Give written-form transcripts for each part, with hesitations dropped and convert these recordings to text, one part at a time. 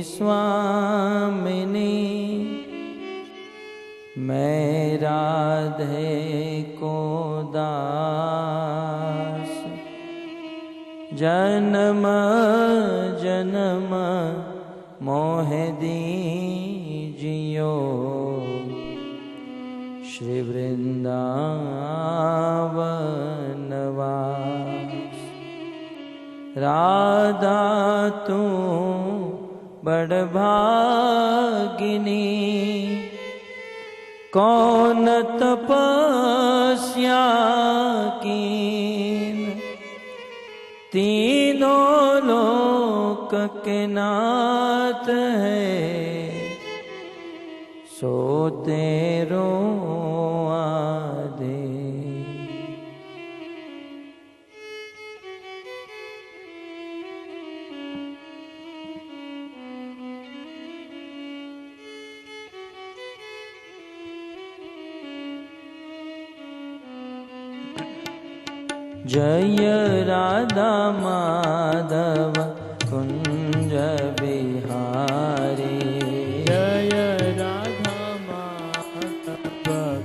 स्वामिनी मैं राधे को दास जन्म जन्म मोह दीजियो श्री वृंदावन वास। राधा तू बड़ भागिनी कौन तपस्या कीन तीनों लोक के नाथ है सो तेरो आदे। जय राधा माधव कुंज बिहारी जय राधा माधव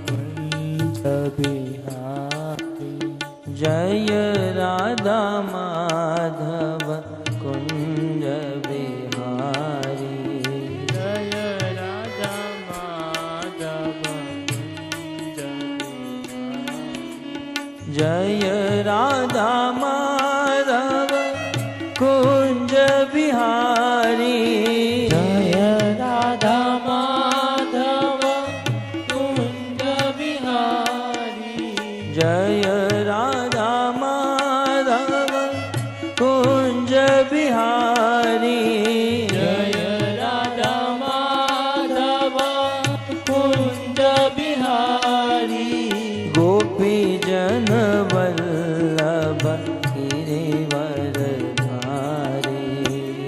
कुंज बिहारी जय राधा माधव कुंज बिहारी जय राधा माधव कुंज बिहारी जय राधा माधव कुंज बिहारी जय राधा माधव कुंज बिहारी जय राधा माधव कुंज बिहारी जय राधा माधव कुंज बिहारी गोपी जन वल्लभ गिरिवर धारी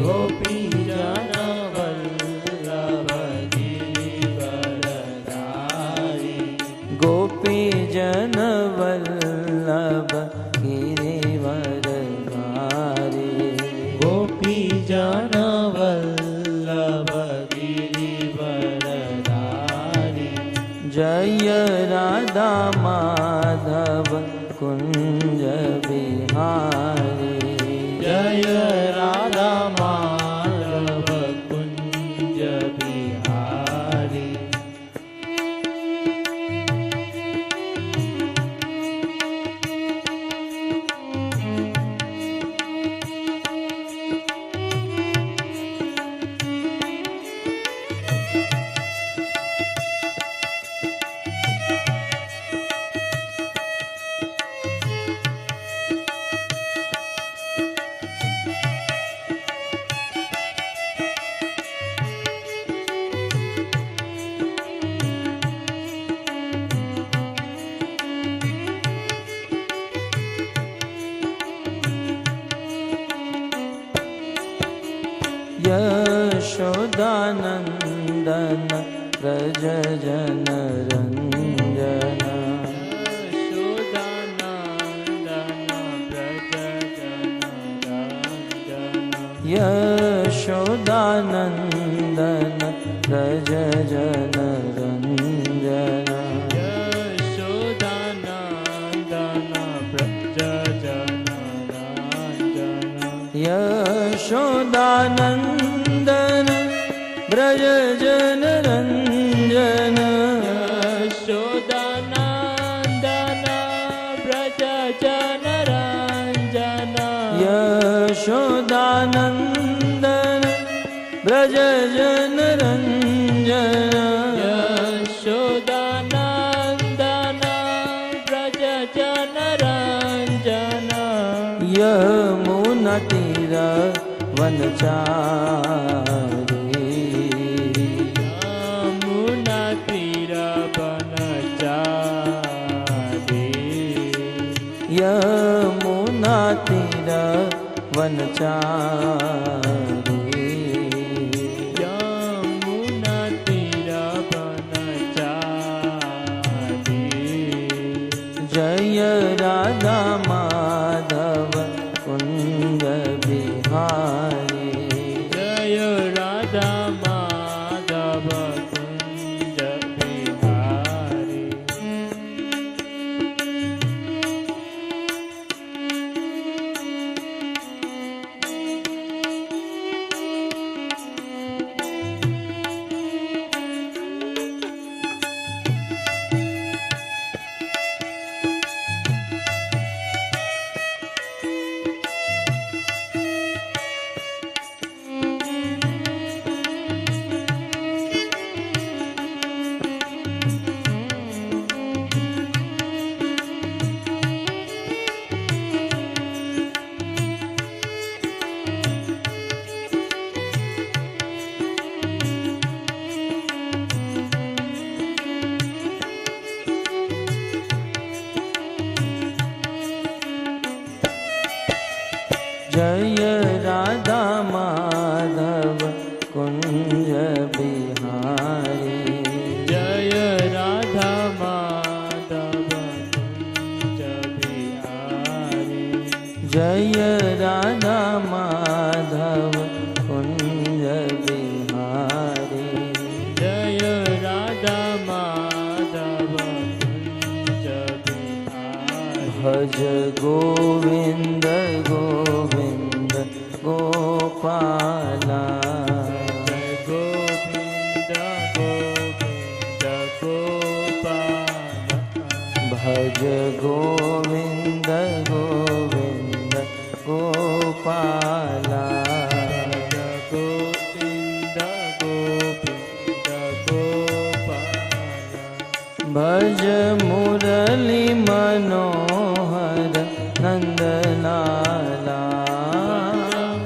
गोपी जन वल्लभ गिरिवर धारी गोपी जन वल्लभ गिरिवर धारी गोपी जन वल्लभ गिरिवर धारी जय राधा माधव कुंज बिहारी जय राधा माधव कुंज बिहारी यशोदानंदन व्रज जन रंजन यशोदानंदन व्रज जन रंजन यशोदानंदन ब्रज जन रंजन यशोदानंदन ब्रज जन रंजन यशोदानंदन ब्रज जन रंजन यशोदानंदन ब्रज जन रंजन यमुना तीर वनचारी यमुना तीर वनचारी यमुना तीर वनचारी यमुना तीर वनचारी जय राधा माधव कुंज बिहारी जय राधा राधा माधव कुंज बिहारी। जय राधा माधव कुंज बिहारी। जय राधा माधव कुंज बिहारी। जय राधा माधव कुंज बिहारी। जय राधा माधव कुंज बिहारी। भज गोविंद गोविंद गोपाला। जय गोविंद गोविंद गोपाला। भज गोविंद गोविंद गोपाला। जय गोविंद गोविंद गोपाला। भज मुरली मनोहर नंदलाला।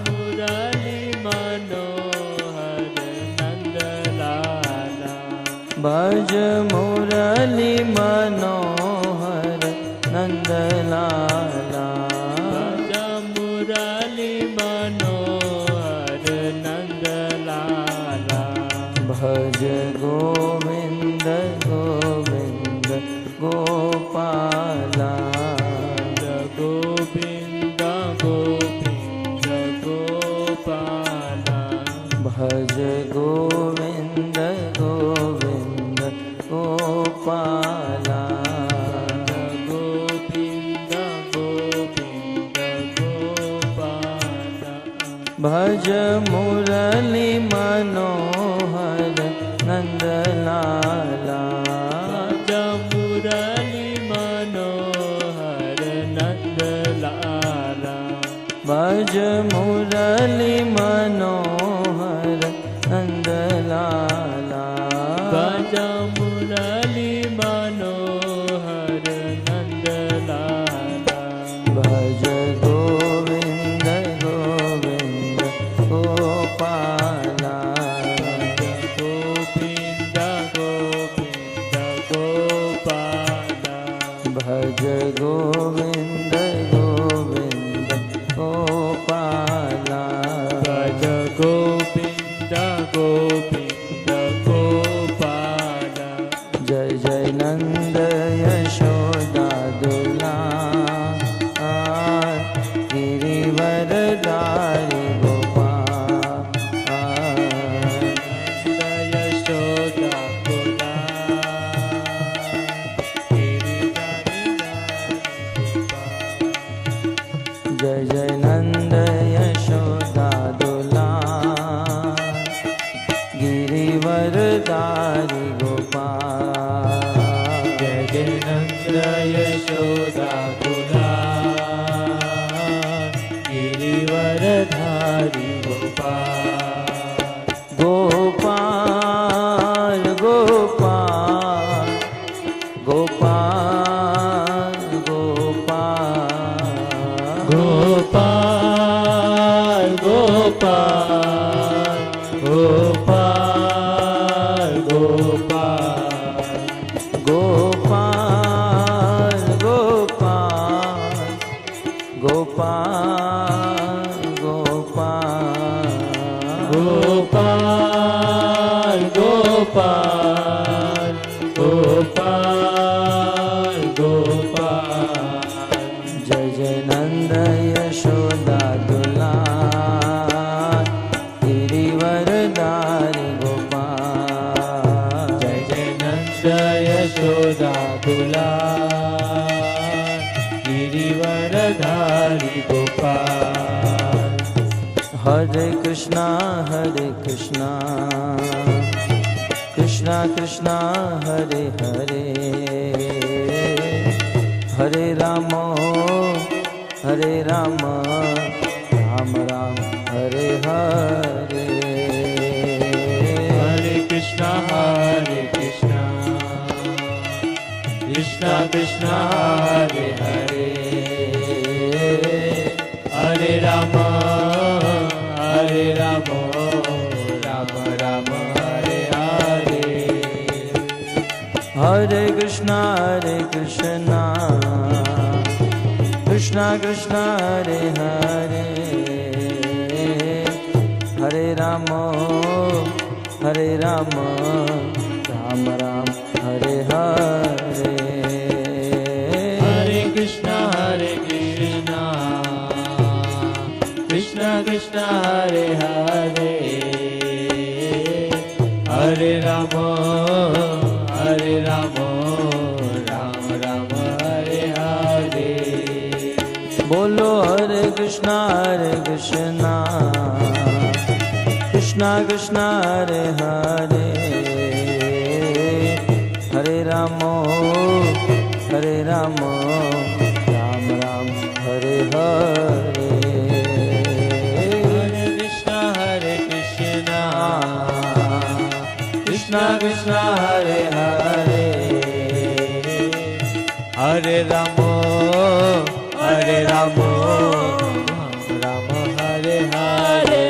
मुरली मनोहर नंदलाला। भज मुरली मनोहर नंदलाला। भज मुरली मनोहर नंदलाला। भज गोविंद गोविंद गोपाला। गोविंद गोविंद गोपाला। भज गोविंद गोविंद गोपाला। गोविंद गोविंद गोपाला। भज मुरली मनोहर नंदलाला। भज मुरली मनोहर नंदलाला। भज मुरली मनोहर नंदलाला। भज मुरली मनोहर नंदलाला। भज गोविंद गोविंद गोपाला। गोविंद गोविंद गोपाला। भज गोविंद गोविंद गोपाला। भज गोविंद गोविंद गोपाला। जय जय नंद यशोदा दुलार गिरिवर धारी गोपाल। यशोदा जय जय नंद यशोदा दुलार गिरिवर धारी गोपाल। जय जय नंद यशोदा दुलार गिरिवर धारी गोपाल। गोपाल गोपाल गोपाल गोपाल गोपाल गोपाल गोपाल गोपाल गोपाल गोपाल गोपाल गोपाल गोपाल गोपाल गोपाल गोपाल। जय जय नंद यशोदा दुलार गिरिवर गिरधारी गोपाल। जय जय नंद यशोदा दुलार, गिरिवरधारी गोपाल। हरे कृष्णा कृष्णा कृष्णा हरे हरे, हरे राम राम राम हरे हरे। हरे कृष्णा कृष्णा कृष्णा हरे हरे, हरे राम राम राम हरे हरे। हरे कृष्णा कृष्णा कृष्णा हरे हरे, हरे राम राम राम हरे हरे। हरे कृष्णा कृष्णा हरे हरे, हरे राम राम हरे हरे। बोलो हरे कृष्णा कृष्णा हरे हरे, हरे राम राम राम हरे हरे। हरे कृष्णा कृष्णा हरे हरे, हरे राम राम हरे हरे।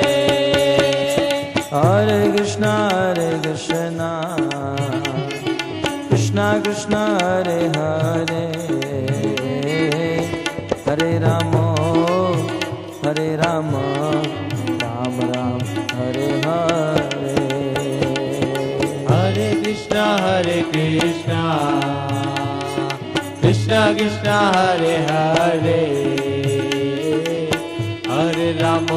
हरे कृष्णा कृष्णा हरे हरे, हरे राम राम राम हरे हरे। हरे कृष्णा कृष्णा हरे हरे, हरे राम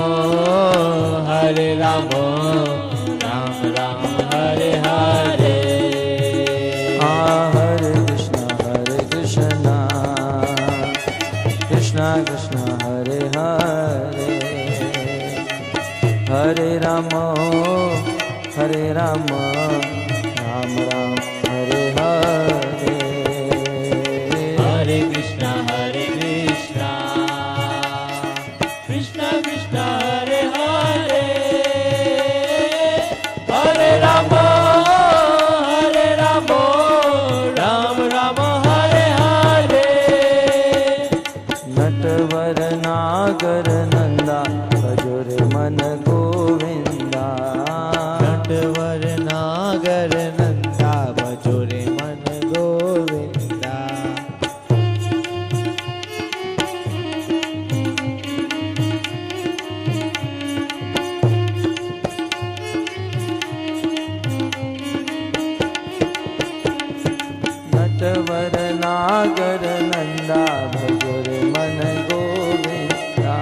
राम हरे हरे। हरे कृष्णा कृष्णा हरे हरे, हरे राम राम हरे हरे। हरे कृष्णा कृष्णा हरे हरे, हरे राम राम हरे हरे। नटवर नागर नंदा भजोरे मन गोविंदा, नटवर नागर नंदा भजोरे मन गोविंदा। नटवर नागर नंदा भजोरे मन गोविंदा,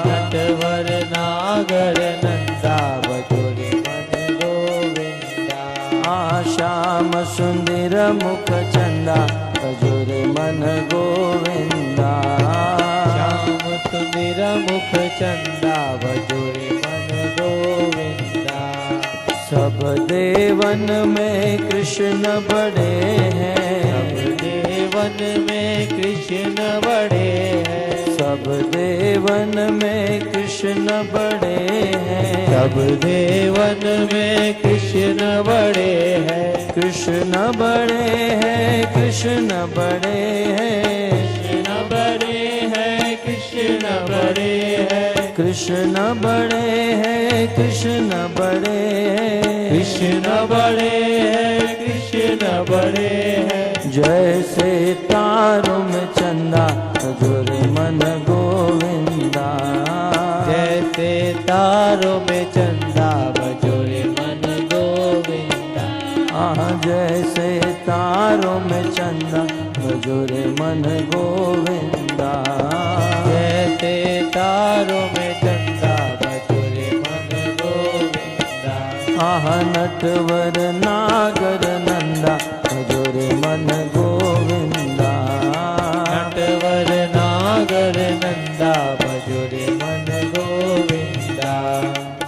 नटवर नागर नंदा भजोरे मन गोविंदा। श्याम सुंदर मुख चंदा भजोरे मन गोविंदा, श्याम सुंदर मुख चंदा भजोरे मन गोविंदा। सब देवन में कृष्ण बड़े हैं, सब देवन में कृष्ण बड़े हैं, सब देवन में कृष्ण बड़े हैं, सब देवन में कृष्ण बड़े हैं। कृष्ण बड़े हैं, कृष्ण बड़े हैं, कृष्ण बड़े हैं, कृष्ण बड़े हैं, कृष्ण बड़े हैं, कृष्ण बड़े हैं, कृष्ण बड़े हैं। जैसे तारों में चंदा भजोरे मन गोविंदा, जैसे तारों में चंदा भजोरे मन गोविंदा। जैसे तारों में चंदा भजोरे मन गोविंदा, जैसे तारों में चंदा भजोरे मन गोविंदा। आह नटवर नागर नंदा भजो रे मन गोविंदा। नटवर नागर नंदा भजो रे मन गोविंदा।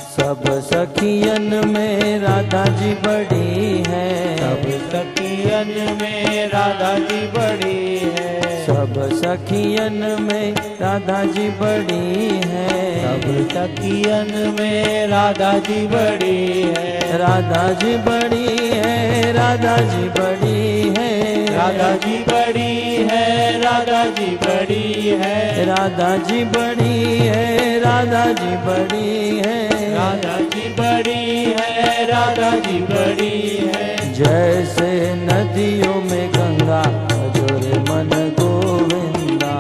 सब सखियन में राधा जी बड़ी है, सब सखियन में राधा जी बड़ी है। सब सखियन में राधा जी बड़ी है, सब सखियन में राधा जी बड़ी है। राधा जी बड़ी है, राधा जी बड़ी है, राधा जी बड़ी है, राधा जी बड़ी है। राधा जी बड़ी है, राधा जी बड़ी है, राधा जी बड़ी है, राधा जी बड़ी है। जैसे नदियों में गंगा भजो रे मन गोविंदा।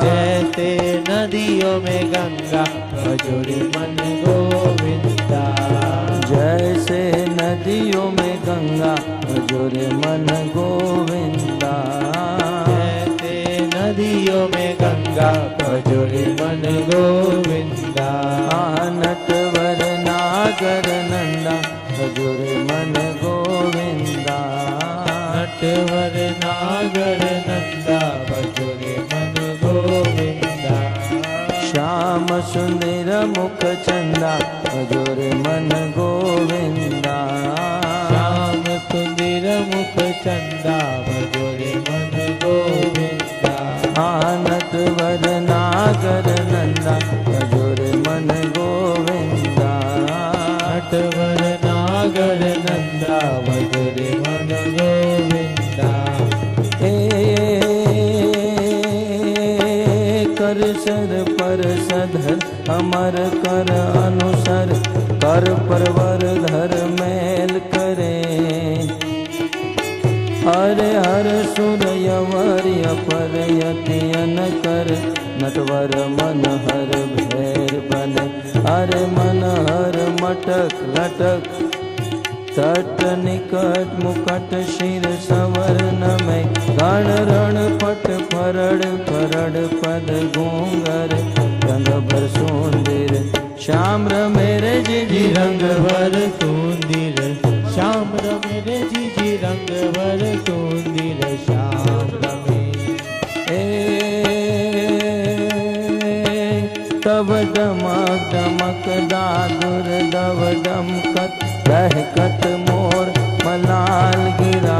जैसे नदियों में गंगा भजो रे मन गोविंदा। जैसे नदियों में गंगा भजो रे मन गोविंदा। जैसे नदियों में गंगा भजो रे मन गोविंदा। नटवर नागर नंदा भजो रे मन गोविंदा। नटवर नागर नंदा भजो रे मन गोविंदा। श्याम सुंदर मुख चंदा भजो रे मन गोविंदा। श्याम सुंदर मुख चंदा भजो रे मन गोविंदा। नटवर नागर नंदा भजो रे मन गोविंदा। नटवर नागर नंदा भजो रे मन गोविंदा। कर सर पर सधर अमर कर अनुसर कर परवर धर मैल करे। हरे हर सुर यवर अपर यतियन कर नटवर मन हर भैर बने। हरे मन हर मटक लटक तट निकट मुकट शिर सवर्ण में गण रण पट फरड़ फरड़ पद घूंगर रंग भर सुंदर श्याम मेरे जी रंग भर सुंदर श्याम मेरे जी रंग भर सुंदर श्याम तब दमक दमक दादुर दव दमकत दहकत मोर मलाल गिरा।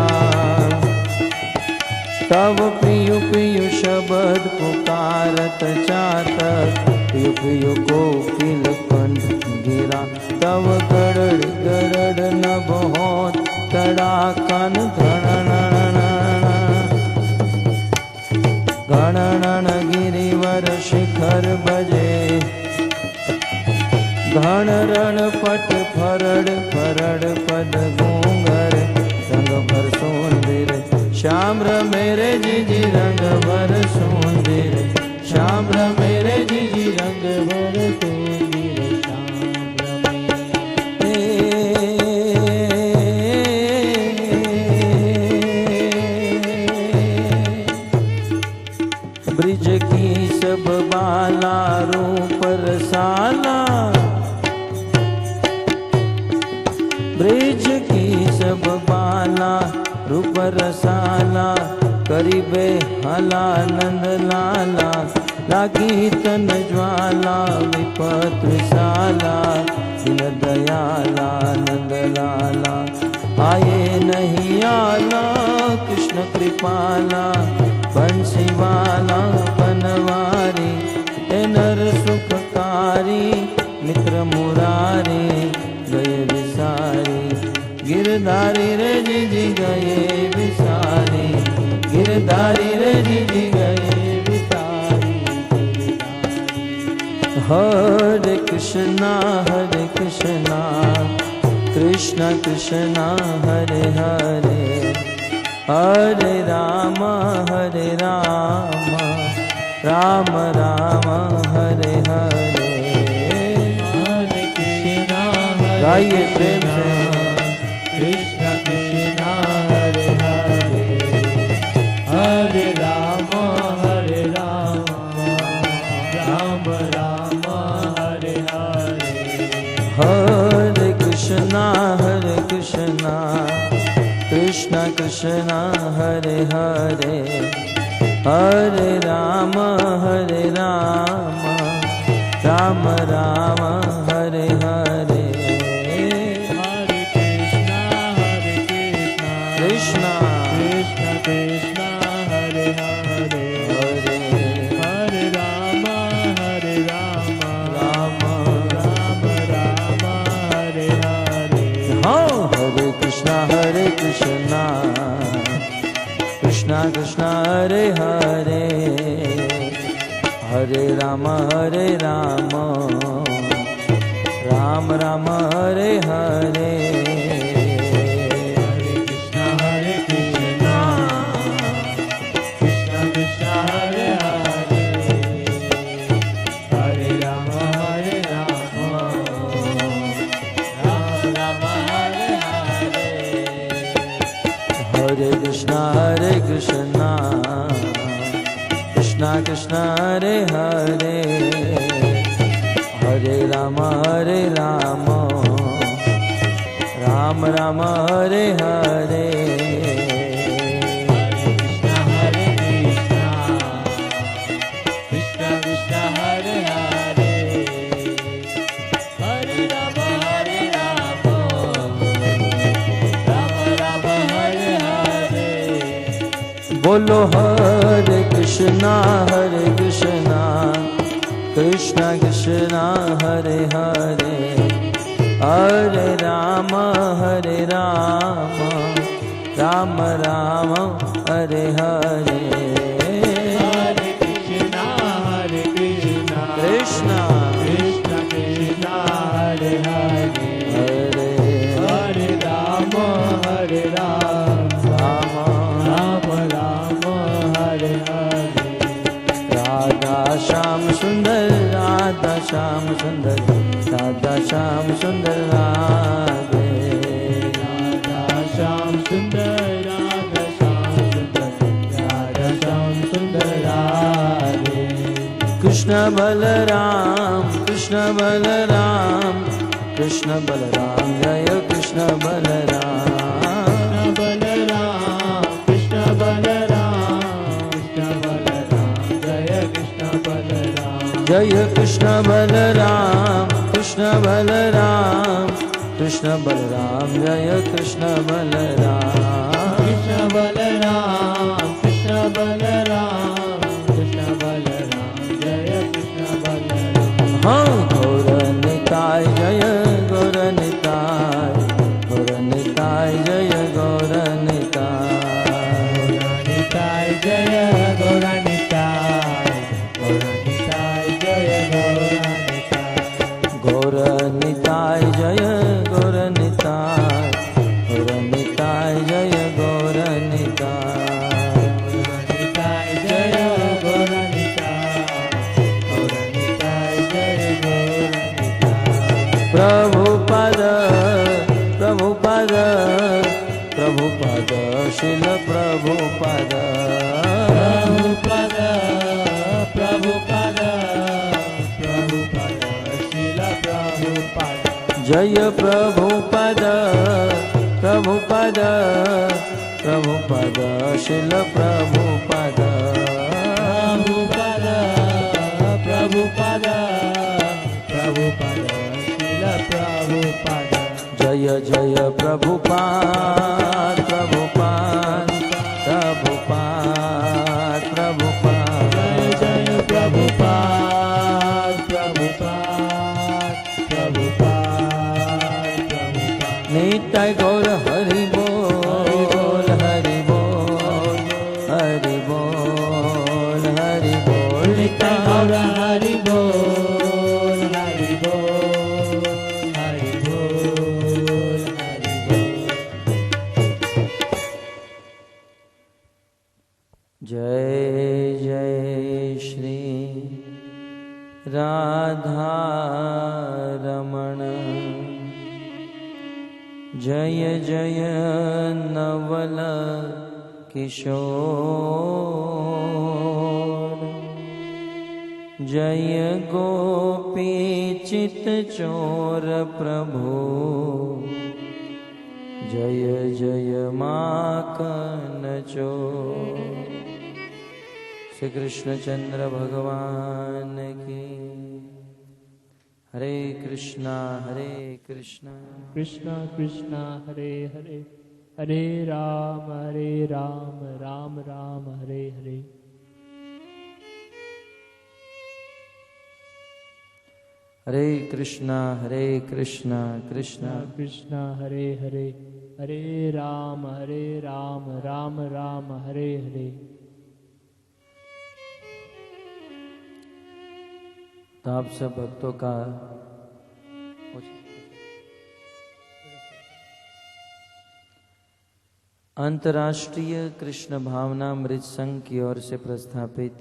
तब पियु पियु शब्द पुकारत चातक पियु पियु कोकिल कंठ गिरा। तब गड़ड़ गड़ड़ नभ होत तड़ाकन धड़न गणन गिरिवर शिखर बजे। घन रण पट फरड़ फरड़ पद घूंगर रंग भर सुंदर श्याम मेरे जी रंग भर सुंदर। श्याम मेरे जी रंग भर सुंदर ब्रिज की सब बाला रूप रसाला। ब्रिज की सब बाला रूप रसाला करीबे हला नंद लाला। लागी तन ज्वाला विपत विशाला दिन दयाला नंद लाला। आए नहीं आला कृष्ण कृपाला बंसी वाला बनवारी। नर सुखकारी मित्र मुरारी गए विसारी। गिरधारी रे जी गए विसारी। गिरधारी रे जी गए विसारी। हरे कृष्णा कृष्ण कृष्णा हरे हरे हरे राम राम राम हरे हरे। हरे कृष्णा गाइए प्रेम से। कृष्ण कृष्ण हरे हरे हरे राम राम राम हरे हरे। हरे कृष्ण कृष्णा हरे कृष्णा कृष्णा कृष्णा हरे हरे हरे राम राम राम हरे हरे हरे कृष्णा कृष्णा कृष्णा कृष्णा हरे हरे हरे हरे राम राम राम राम हरे हरे हाँ हरे कृष्णा कृष्णा कृष्णा हरे हरे हरे राम राम राम हरे हरे हरे कृष्णा कृष्णा कृष्णा हरे हरे हरे राम राम राम हरे हरे हरे कृष्णा कृष्णा कृष्णा हरे हरे हरे राम राम राम हरे हरे कृष्णा कृष्णा कृष्णा हरे हरे हरे राम राम राम हरे हरे बोलो हरे कृष्णा कृष्णा कृष्णा हरे हरे हरे राम राम राम हरे हरे हरे कृष्णा कृष्णा कृष्णा कृष्णा हरे हरे हरे हरे राम राम राम राम हरे हरे राधा श्याम सुंदर राधा श्याम सुंदर राधा श्याम सुंदर राधे राधा श्याम सुंदर राधा श्याम सुंदर राधा श्याम सुंदर राधे कृष्ण बलराम कृष्ण बलराम जय कृष्ण बलराम कृष्ण बलराम जय कृष्ण बलराम जय कृष्ण बलराम कृष्ण बलराम जय कृष्ण बलराम कृष्ण बलराम जय कृष्ण बलराम हाँ गौर निताय जय गौर निताय जय गौर निताय निताय जय गौरानिताय गौरानिताय जय गौरानिताय गौर निताय जय गौर निताय जय गौर निताय गौरानिताय जय गौरानिताय गौरानिताय जय गौरानिताय प्रभुपद शिल प्रभुपद प्रभुपद शिल प्रभुपद जय प्रभुपद शिल प्रभुपद प्रभुपद शिल प्रभुपद जय जय प्रभुपाद जय जय प्रभुपाद नित्य गौर हरि बोल हरि बोल हरि बोल हरि बोल नित्य गौर हरि बोल हरि बोल हरि बोल हरि बोल जय जय श्री राधा रमण जय जय नवल किशोर जय गोपी चित चोर प्रभु जय जय माखन चोर। श्री कृष्णचंद्र भगवान की। हरे कृष्णा कृष्णा कृष्णा हरे हरे, हरे राम राम राम हरे हरे। हरे कृष्णा कृष्णा कृष्णा हरे हरे, हरे राम राम राम हरे हरे। तो आप सब भक्तों का अंतर्राष्ट्रीय कृष्ण भावनामृत संघ की ओर से प्रस्थापित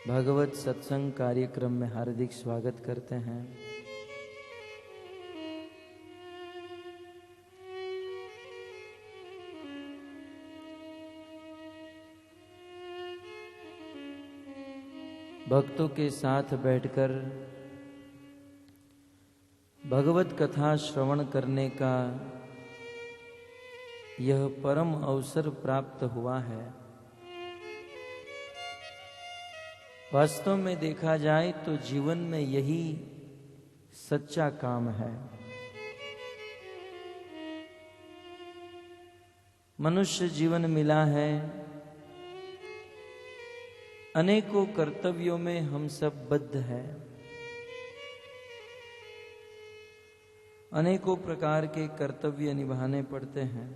भगवत सत्संग कार्यक्रम में हार्दिक स्वागत करते हैं। भक्तों के साथ बैठकर भगवत कथा श्रवण करने का यह परम अवसर प्राप्त हुआ है। वास्तव में देखा जाए तो जीवन में यही सच्चा काम है। मनुष्य जीवन मिला है, अनेकों कर्तव्यों में हम सब बद्ध हैं। अनेकों प्रकार के कर्तव्य निभाने पड़ते हैं।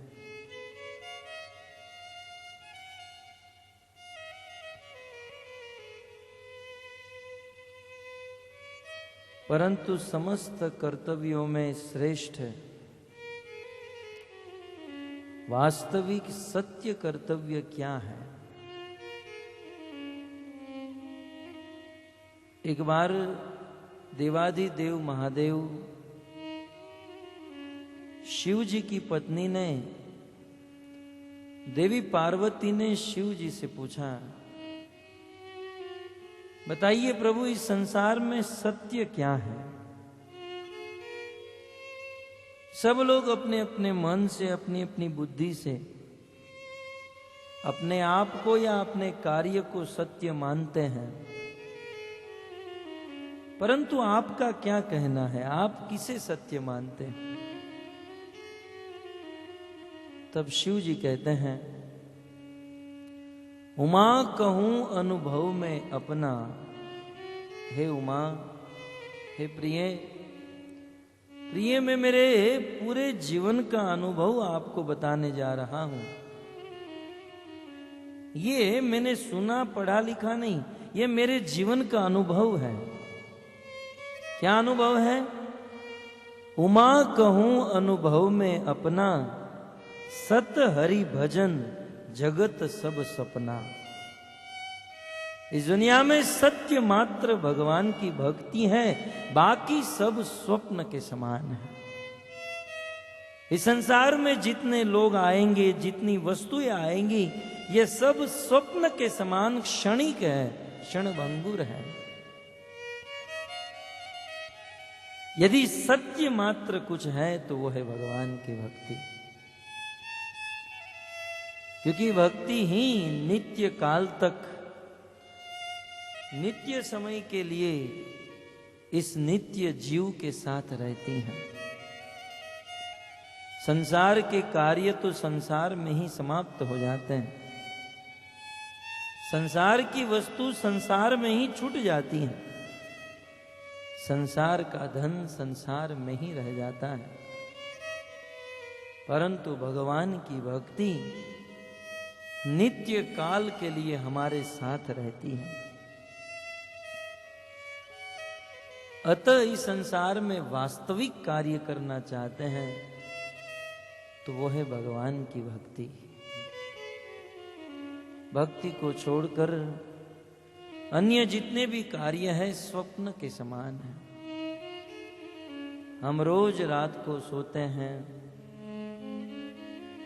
परंतु समस्त कर्तव्यों में श्रेष्ठ वास्तविक सत्य कर्तव्य क्या है? एक बार देवाधिदेव महादेव शिव जी की पत्नी ने, देवी पार्वती ने शिव जी से पूछा, बताइए प्रभु इस संसार में सत्य क्या है? सब लोग अपने अपने मन से, अपनी अपनी बुद्धि से अपने आप को या अपने कार्य को सत्य मानते हैं, परंतु आपका क्या कहना है? आप किसे सत्य मानते हैं? तब शिव जी कहते हैं, उमा कहूं अनुभव में अपना, हे उमा, हे प्रिय, प्रिय मैं मेरे पूरे जीवन का अनुभव आपको बताने जा रहा हूं। ये मैंने सुना पढ़ा लिखा नहीं, ये मेरे जीवन का अनुभव है। क्या अनुभव है? उमा कहूं अनुभव में अपना, सत हरि भजन जगत सब सपना। इस दुनिया में सत्य मात्र भगवान की भक्ति है, बाकी सब स्वप्न के समान है। इस संसार में जितने लोग आएंगे, जितनी वस्तुएं आएंगी, ये सब स्वप्न के समान क्षणिक है, क्षणभंगुर है। यदि सत्य मात्र कुछ है तो वो है भगवान की भक्ति, क्योंकि भक्ति ही नित्य काल तक, नित्य समय के लिए इस नित्य जीव के साथ रहती है। संसार के कार्य तो संसार में ही समाप्त हो जाते हैं, संसार की वस्तु संसार में ही छूट जाती है, संसार का धन संसार में ही रह जाता है। परंतु भगवान की भक्ति नित्य काल के लिए हमारे साथ रहती है। अतः इस संसार में वास्तविक कार्य करना चाहते हैं तो वो है भगवान की भक्ति। भक्ति को छोड़कर अन्य जितने भी कार्य है स्वप्न के समान है। हम रोज रात को सोते हैं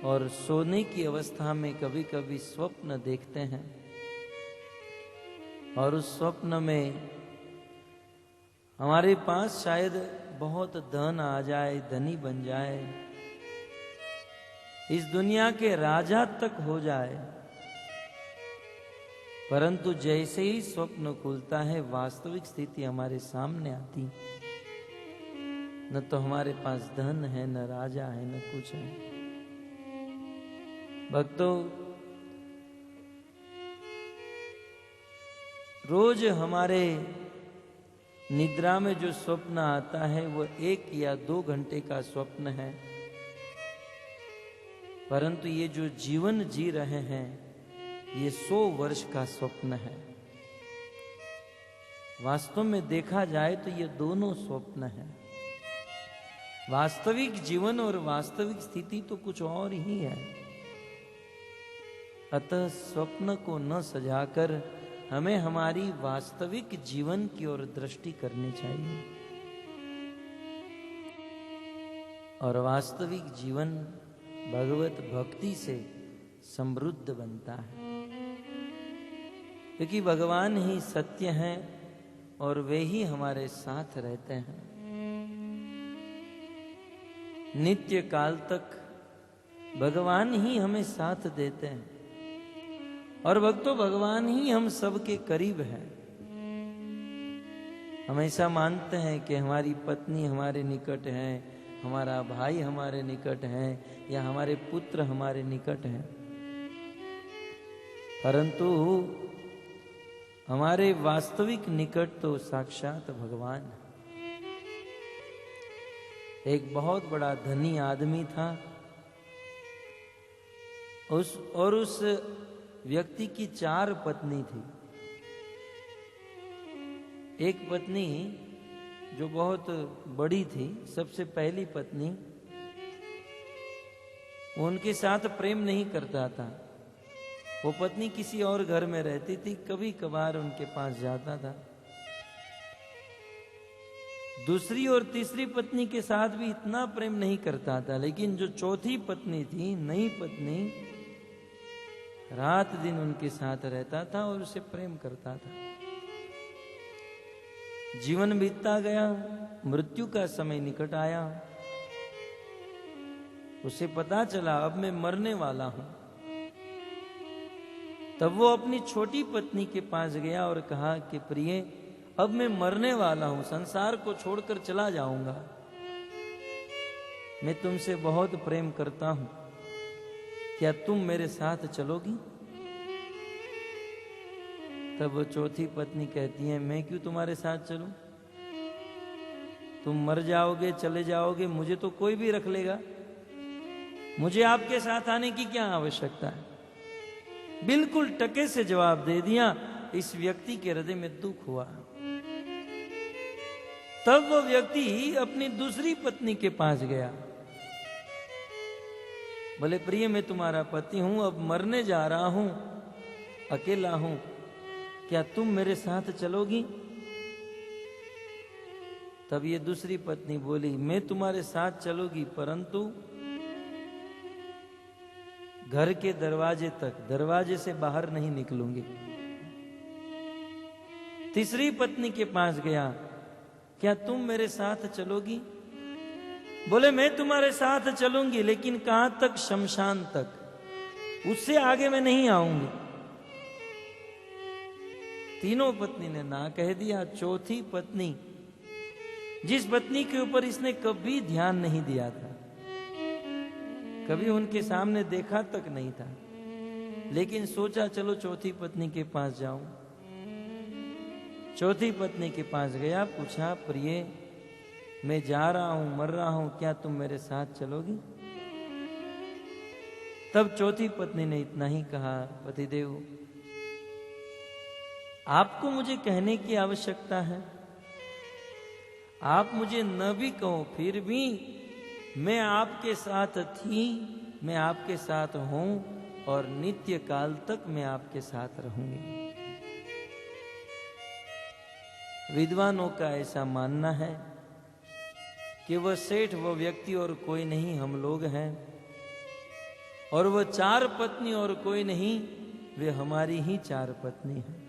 और सोने की अवस्था में कभी कभी स्वप्न देखते हैं, और उस स्वप्न में हमारे पास शायद बहुत धन आ जाए, धनी बन जाए, इस दुनिया के राजा तक हो जाए, परंतु जैसे ही स्वप्न खुलता है वास्तविक स्थिति हमारे सामने आती, न तो हमारे पास धन है, न राजा है, न कुछ है। भक्तों, रोज हमारे निद्रा में जो स्वप्न आता है वो 1 या 2 घंटे का स्वप्न है, परंतु ये जो जीवन जी रहे हैं ये 100 वर्ष का स्वप्न है। वास्तव में देखा जाए तो ये दोनों स्वप्न है। वास्तविक जीवन और वास्तविक स्थिति तो कुछ और ही है। अतः स्वप्न को न सजाकर हमें हमारी वास्तविक जीवन की ओर दृष्टि करनी चाहिए, और वास्तविक जीवन भगवत भक्ति से समृद्ध बनता है, क्योंकि भगवान ही सत्य हैं और वे ही हमारे साथ रहते हैं। नित्य काल तक भगवान ही हमें साथ देते हैं, और भक्तों भगवान ही हम सबके करीब है। हम ऐसा मानते हैं कि हमारी पत्नी हमारे निकट है, हमारा भाई हमारे निकट है, या हमारे पुत्र हमारे निकट है, परंतु हमारे वास्तविक निकट तो साक्षात भगवान है। एक बहुत बड़ा धनी आदमी था, उस व्यक्ति की 4 पत्नी थी। एक पत्नी जो बहुत बड़ी थी, सबसे पहली पत्नी, वो उनके साथ प्रेम नहीं करता था। वो पत्नी किसी और घर में रहती थी, कभी कभार उनके पास जाता था। दूसरी और तीसरी पत्नी के साथ भी इतना प्रेम नहीं करता था, लेकिन जो चौथी पत्नी थी, नई पत्नी, रात दिन उनके साथ रहता था और उसे प्रेम करता था। जीवन बीतता गया, मृत्यु का समय निकट आया। उसे पता चला अब मैं मरने वाला हूं। तब वो अपनी छोटी पत्नी के पास गया और कहा कि प्रिय, अब मैं मरने वाला हूं, संसार को छोड़कर चला जाऊंगा, मैं तुमसे बहुत प्रेम करता हूं, क्या तुम मेरे साथ चलोगी? तब वो चौथी पत्नी कहती है, मैं क्यों तुम्हारे साथ चलूं? तुम मर जाओगे, चले जाओगे, मुझे तो कोई भी रख लेगा, मुझे आपके साथ आने की क्या आवश्यकता है? बिल्कुल टके से जवाब दे दिया। इस व्यक्ति के हृदय में दुख हुआ। तब वो व्यक्ति अपनी दूसरी पत्नी के पास गया। बोले, प्रिय, मैं तुम्हारा पति हूं, अब मरने जा रहा हूं, अकेला हूं, क्या तुम मेरे साथ चलोगी? तब ये दूसरी पत्नी बोली, मैं तुम्हारे साथ चलूंगी, परंतु घर के दरवाजे तक, दरवाजे से बाहर नहीं निकलूंगी। तीसरी पत्नी के पास गया, क्या तुम मेरे साथ चलोगी? बोले, मैं तुम्हारे साथ चलूंगी, लेकिन कहां तक? शमशान तक, उससे आगे मैं नहीं आऊंगी। तीनों पत्नी ने ना कह दिया। चौथी पत्नी, जिस पत्नी के ऊपर इसने कभी ध्यान नहीं दिया था, कभी उनके सामने देखा तक नहीं था, लेकिन सोचा चलो चौथी पत्नी के पास जाऊं। चौथी पत्नी के पास गया, पूछा, प्रिय, मैं जा रहा हूं, मर रहा हूं, क्या तुम मेरे साथ चलोगी? तब चौथी पत्नी ने इतना ही कहा, पतिदेव, आपको मुझे कहने की आवश्यकता है, आप मुझे न भी कहो, फिर भी मैं आपके साथ थी, मैं आपके साथ हूं, और नित्य काल तक मैं आपके साथ रहूंगी। विद्वानों का ऐसा मानना है कि वह सेठ, वह व्यक्ति और कोई नहीं, हम लोग हैं, और वह 4 पत्नी और कोई नहीं, वे हमारी ही 4 पत्नी हैं।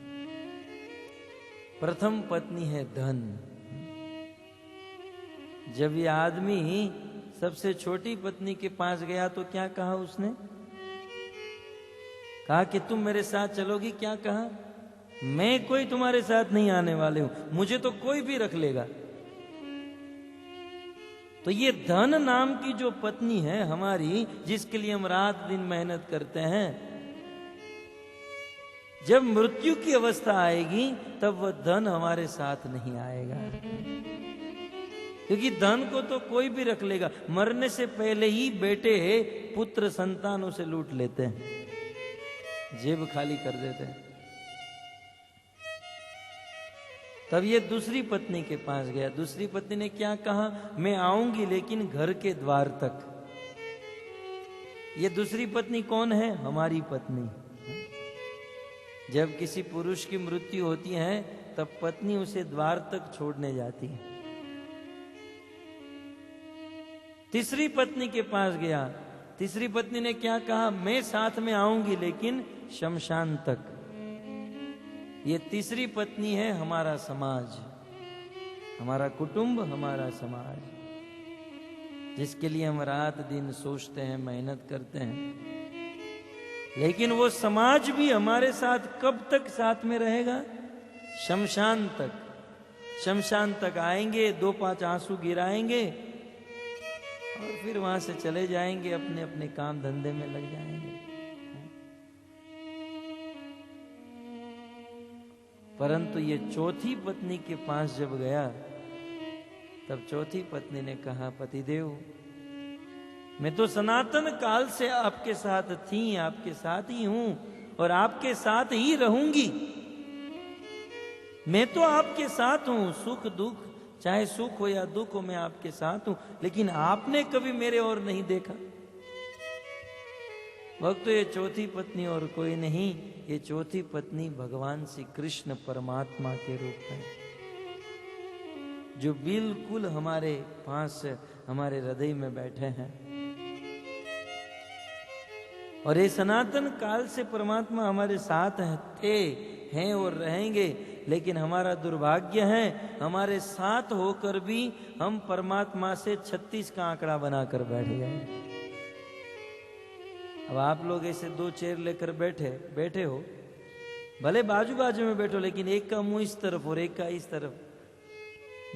प्रथम पत्नी है धन, जब ये आदमी सबसे छोटी पत्नी के पास गया तो क्या कहा उसने? कहा कि तुम मेरे साथ चलोगी? क्या कहा? मैं कोई तुम्हारे साथ नहीं आने वाले हूं, मुझे तो कोई भी रख लेगा। तो ये धन नाम की जो पत्नी है हमारी, जिसके लिए हम रात दिन मेहनत करते हैं, जब मृत्यु की अवस्था आएगी तब वह धन हमारे साथ नहीं आएगा, क्योंकि धन को तो कोई भी रख लेगा। मरने से पहले ही बेटे पुत्र संतानों से लूट लेते हैं, जेब खाली कर देते हैं। तब ये दूसरी पत्नी के पास गया। दूसरी पत्नी ने क्या कहा? मैं आऊंगी लेकिन घर के द्वार तक। ये दूसरी पत्नी कौन है? हमारी पत्नी। जब किसी पुरुष की मृत्यु होती है तब पत्नी उसे द्वार तक छोड़ने जाती है। तीसरी पत्नी के पास गया। तीसरी पत्नी ने क्या कहा? मैं साथ में आऊंगी लेकिन शमशान तक। ये तीसरी पत्नी है हमारा समाज, हमारा कुटुंब, हमारा समाज, जिसके लिए हम रात दिन सोचते हैं, मेहनत करते हैं। लेकिन वो समाज भी हमारे साथ कब तक साथ में रहेगा? शमशान तक। शमशान तक आएंगे, 2-5 आंसू गिराएंगे और फिर वहां से चले जाएंगे, अपने अपने काम धंधे में लग जाएंगे। परंतु ये चौथी पत्नी के पास जब गया तब चौथी पत्नी ने कहा, पतिदेव, मैं तो सनातन काल से आपके साथ थी, आपके साथ ही हूं और आपके साथ ही रहूंगी। मैं तो आपके साथ हूं, सुख दुख, चाहे सुख हो या दुख हो, मैं आपके साथ हूं, लेकिन आपने कभी मेरे और नहीं देखा। भक्तो, ये चौथी पत्नी और कोई नहीं, ये चौथी पत्नी भगवान श्री कृष्ण परमात्मा के रूप में, जो बिल्कुल हमारे पास, हमारे हृदय में बैठे हैं। और ये सनातन काल से परमात्मा हमारे साथ थे, हैं और रहेंगे। लेकिन हमारा दुर्भाग्य है, हमारे साथ होकर भी हम परमात्मा से 36 का आंकड़ा बनाकर बैठ गए। अब आप लोग ऐसे 2 चेयर लेकर बैठे हो, भले बाजू बाजू में बैठो, लेकिन एक का मुंह इस तरफ और एक का इस तरफ,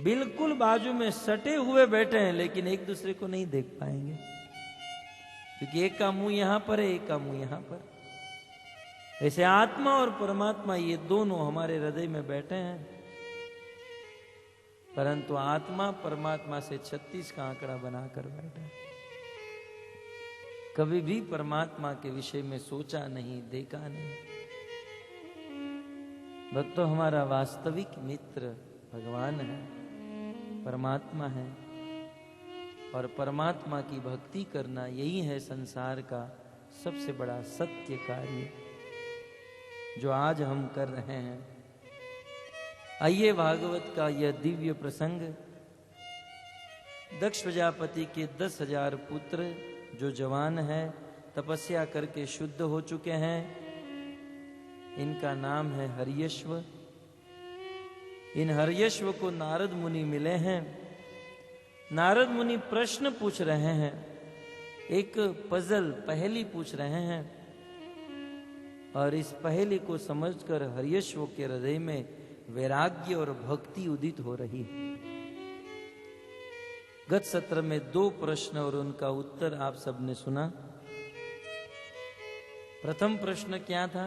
बिल्कुल बाजू में सटे हुए बैठे हैं, लेकिन एक दूसरे को नहीं देख पाएंगे, क्योंकि एक का मुंह यहां पर है, एक का मुंह यहां पर। ऐसे आत्मा और परमात्मा ये दोनों हमारे हृदय में बैठे हैं, परंतु आत्मा परमात्मा से 36 का आंकड़ा बनाकर बैठे हैं। कभी भी परमात्मा के विषय में सोचा नहीं, देखा नहीं। भक्तों, हमारा वास्तविक मित्र भगवान है, परमात्मा है, और परमात्मा की भक्ति करना यही है संसार का सबसे बड़ा सत्य कार्य, जो आज हम कर रहे हैं। आइए, भागवत का यह दिव्य प्रसंग, दक्ष प्रजापति के 10,000 पुत्र जो जवान है, तपस्या करके शुद्ध हो चुके हैं, इनका नाम है हर्यश्व। इन हर्यश्व को नारद मुनि मिले हैं। नारद मुनि प्रश्न पूछ रहे हैं, एक पजल, पहेली पूछ रहे हैं, और इस पहेली को समझकर हर्यश्व के हृदय में वैराग्य और भक्ति उदित हो रही है। गत सत्र में 2 प्रश्न और उनका उत्तर आप सबने सुना। प्रथम प्रश्न क्या था?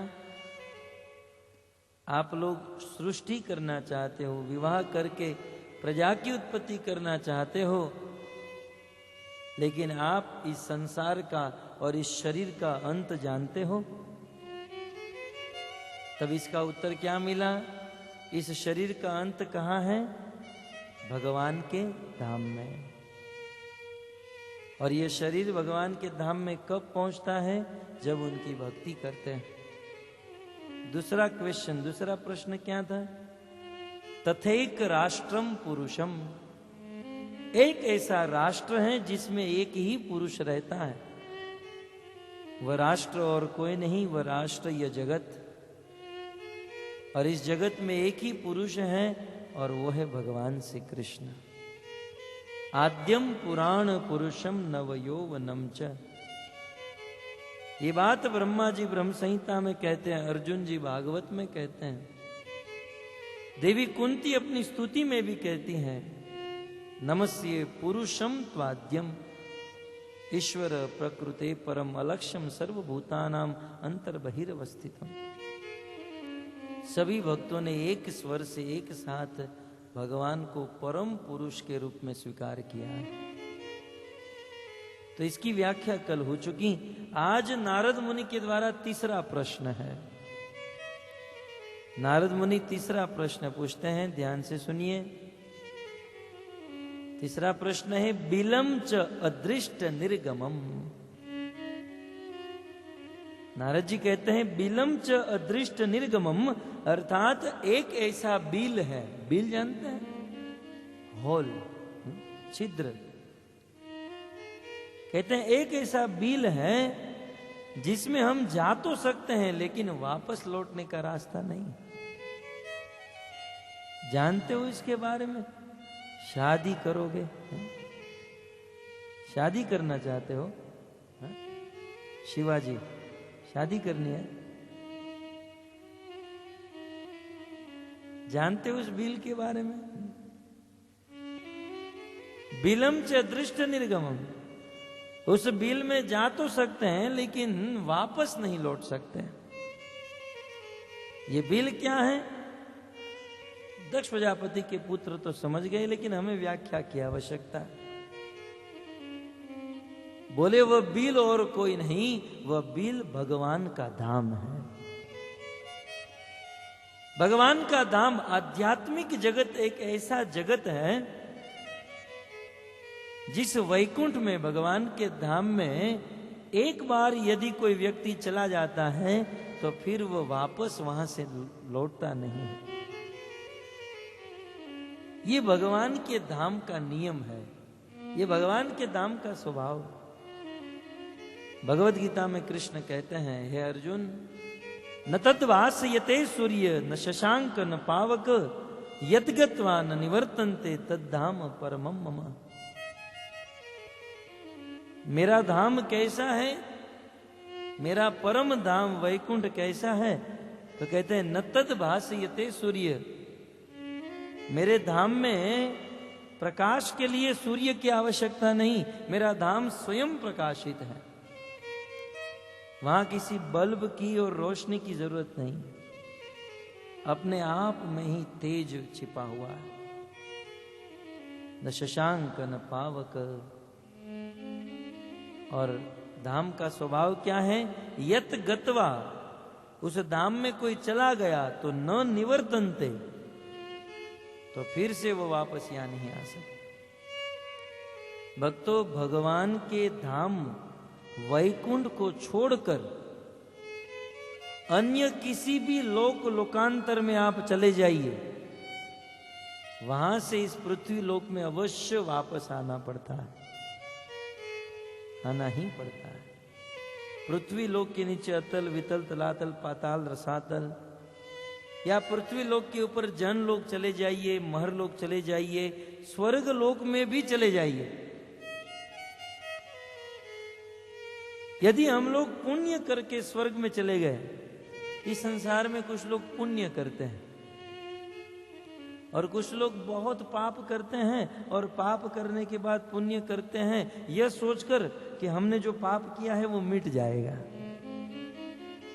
आप लोग सृष्टि करना चाहते हो, विवाह करके प्रजा की उत्पत्ति करना चाहते हो, लेकिन आप इस संसार का और इस शरीर का अंत जानते हो? तब इसका उत्तर क्या मिला? इस शरीर का अंत कहाँ है? भगवान के धाम में। और ये शरीर भगवान के धाम में कब पहुंचता है? जब उनकी भक्ति करते हैं। दूसरा क्वेश्चन, दूसरा प्रश्न क्या था? तथैक राष्ट्रम पुरुषम, एक ऐसा राष्ट्र है जिसमें एक ही पुरुष रहता है। वह राष्ट्र और कोई नहीं, वह राष्ट्र यह जगत, और इस जगत में एक ही पुरुष है और वो है भगवान श्री कृष्ण। आद्यम पुराण पुरुषम नवयौवनम च। ये बात ब्रह्मा जी ब्रह्म संहिता में कहते हैं, अर्जुन जी भागवत में कहते हैं, देवी कुंती अपनी स्तुति में भी कहती हैं, नमस्ये पुरुषम त्वाद्यम ईश्वर प्रकृते परम अलक्ष्यम सर्वभूतानाम अंतर्बहिर्वस्थितम। सभी भक्तों ने एक स्वर से एक साथ भगवान को परम पुरुष के रूप में स्वीकार किया है। तो इसकी व्याख्या कल हो चुकी। आज नारद मुनि के द्वारा तीसरा प्रश्न है। नारद मुनि तीसरा प्रश्न पूछते हैं, ध्यान से सुनिए। तीसरा प्रश्न है, बिलम च अदृष्ट निर्गमम। नारद जी कहते हैं, बिलम च अदृष्ट निर्गमम, अर्थात एक ऐसा बिल है। बिल जानते हैं? होल, छिद्र। कहते हैं एक ऐसा बिल है जिसमें हम जा तो सकते हैं लेकिन वापस लौटने का रास्ता नहीं। जानते हो इसके बारे में? शादी करोगे, शादी करना चाहते हो, शिवाजी शादी करनी है, जानते हो उस बिल के बारे में? बिलम च दृष्ट निर्गमम, उस बिल में जा तो सकते हैं लेकिन वापस नहीं लौट सकते। ये बिल क्या है? दक्ष प्रजापति के पुत्र तो समझ गए, लेकिन हमें व्याख्या की आवश्यकता। बोले वह बिल और कोई नहीं, वह बिल भगवान का धाम है। भगवान का धाम, आध्यात्मिक जगत एक ऐसा जगत है जिस वैकुंठ में, भगवान के धाम में एक बार यदि कोई व्यक्ति चला जाता है तो फिर वह वापस वहां से लौटता नहीं है। ये भगवान के धाम का नियम है, ये भगवान के धाम का स्वभाव। भगवत गीता में कृष्ण कहते हैं, हे अर्जुन, न तद्वास यते सूर्य न शशांक न पावक यत गत्वा न निवर्तन्ते तद्धाम परमम मम। मेरा धाम कैसा है, मेरा परम धाम वैकुंठ कैसा है? तो कहते हैं न तद्भास यते सूर्य, मेरे धाम में प्रकाश के लिए सूर्य की आवश्यकता नहीं, मेरा धाम स्वयं प्रकाशित है। वहां किसी बल्ब की और रोशनी की जरूरत नहीं, अपने आप में ही तेज छिपा हुआ है। न शशांक न पावक। और धाम का स्वभाव क्या है? यत गत्वा, उस धाम में कोई चला गया तो न निवर्तन्ते, तो फिर से वो वापस यहां नहीं आ सकते। भक्तों, भगवान के धाम वैकुंठ को छोड़कर अन्य किसी भी लोकांतर में आप चले जाइए, वहां से इस पृथ्वी लोक में अवश्य वापस आना पड़ता है, आना ही पड़ता है। पृथ्वी लोक के नीचे अतल वितल तलातल पाताल रसातल, या पृथ्वी लोक के ऊपर जन लोक चले जाइए, महर लोक चले जाइए, स्वर्ग लोक में भी चले जाइए। यदि हम लोग पुण्य करके स्वर्ग में चले गए, इस संसार में कुछ लोग पुण्य करते हैं और कुछ लोग बहुत पाप करते हैं, और पाप करने के बाद पुण्य करते हैं यह सोचकर कि हमने जो पाप किया है वो मिट जाएगा।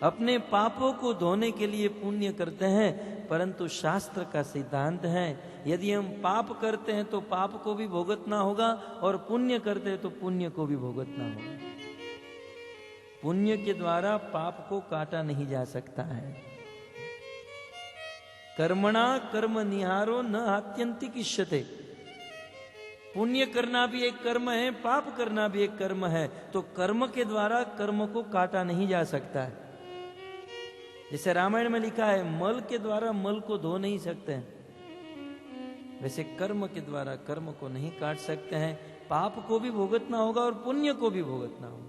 अपने पापों को धोने के लिए पुण्य करते हैं, परंतु शास्त्र का सिद्धांत है, यदि हम पाप करते हैं तो पाप को भी भुगतना होगा, और पुण्य करते हैं तो पुण्य को भी भुगतना होगा। पुण्य के द्वारा पाप को काटा नहीं जा सकता है। कर्मणा कर्म निहारो न आत्यंतिक इष्यते। पुण्य करना भी एक कर्म है, पाप करना भी एक कर्म है, तो कर्म के द्वारा कर्म को काटा नहीं जा सकता है। जैसे रामायण में लिखा है, मल के द्वारा मल को धो नहीं सकते हैं, वैसे कर्म के द्वारा कर्म को नहीं काट सकते हैं। पाप को भी भुगतना होगा और पुण्य को भी भुगतना होगा।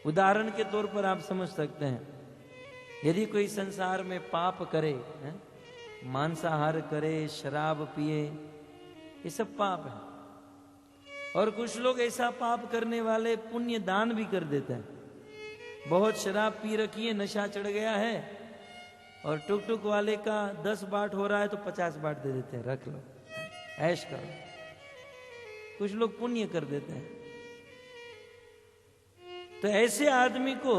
उदाहरण के तौर पर आप समझ सकते हैं, यदि कोई संसार में पाप करे, मांसाहार करे, शराब पिए, ये सब पाप है। और कुछ लोग ऐसा पाप करने वाले पुण्य दान भी कर देते हैं। बहुत शराब पी रखी है, नशा चढ़ गया है, और टुक टुक वाले का 10 बाट हो रहा है तो 50 बाट दे देते हैं, रख लो, ऐश करो। कुछ लोग पुण्य कर देते हैं। तो ऐसे आदमी को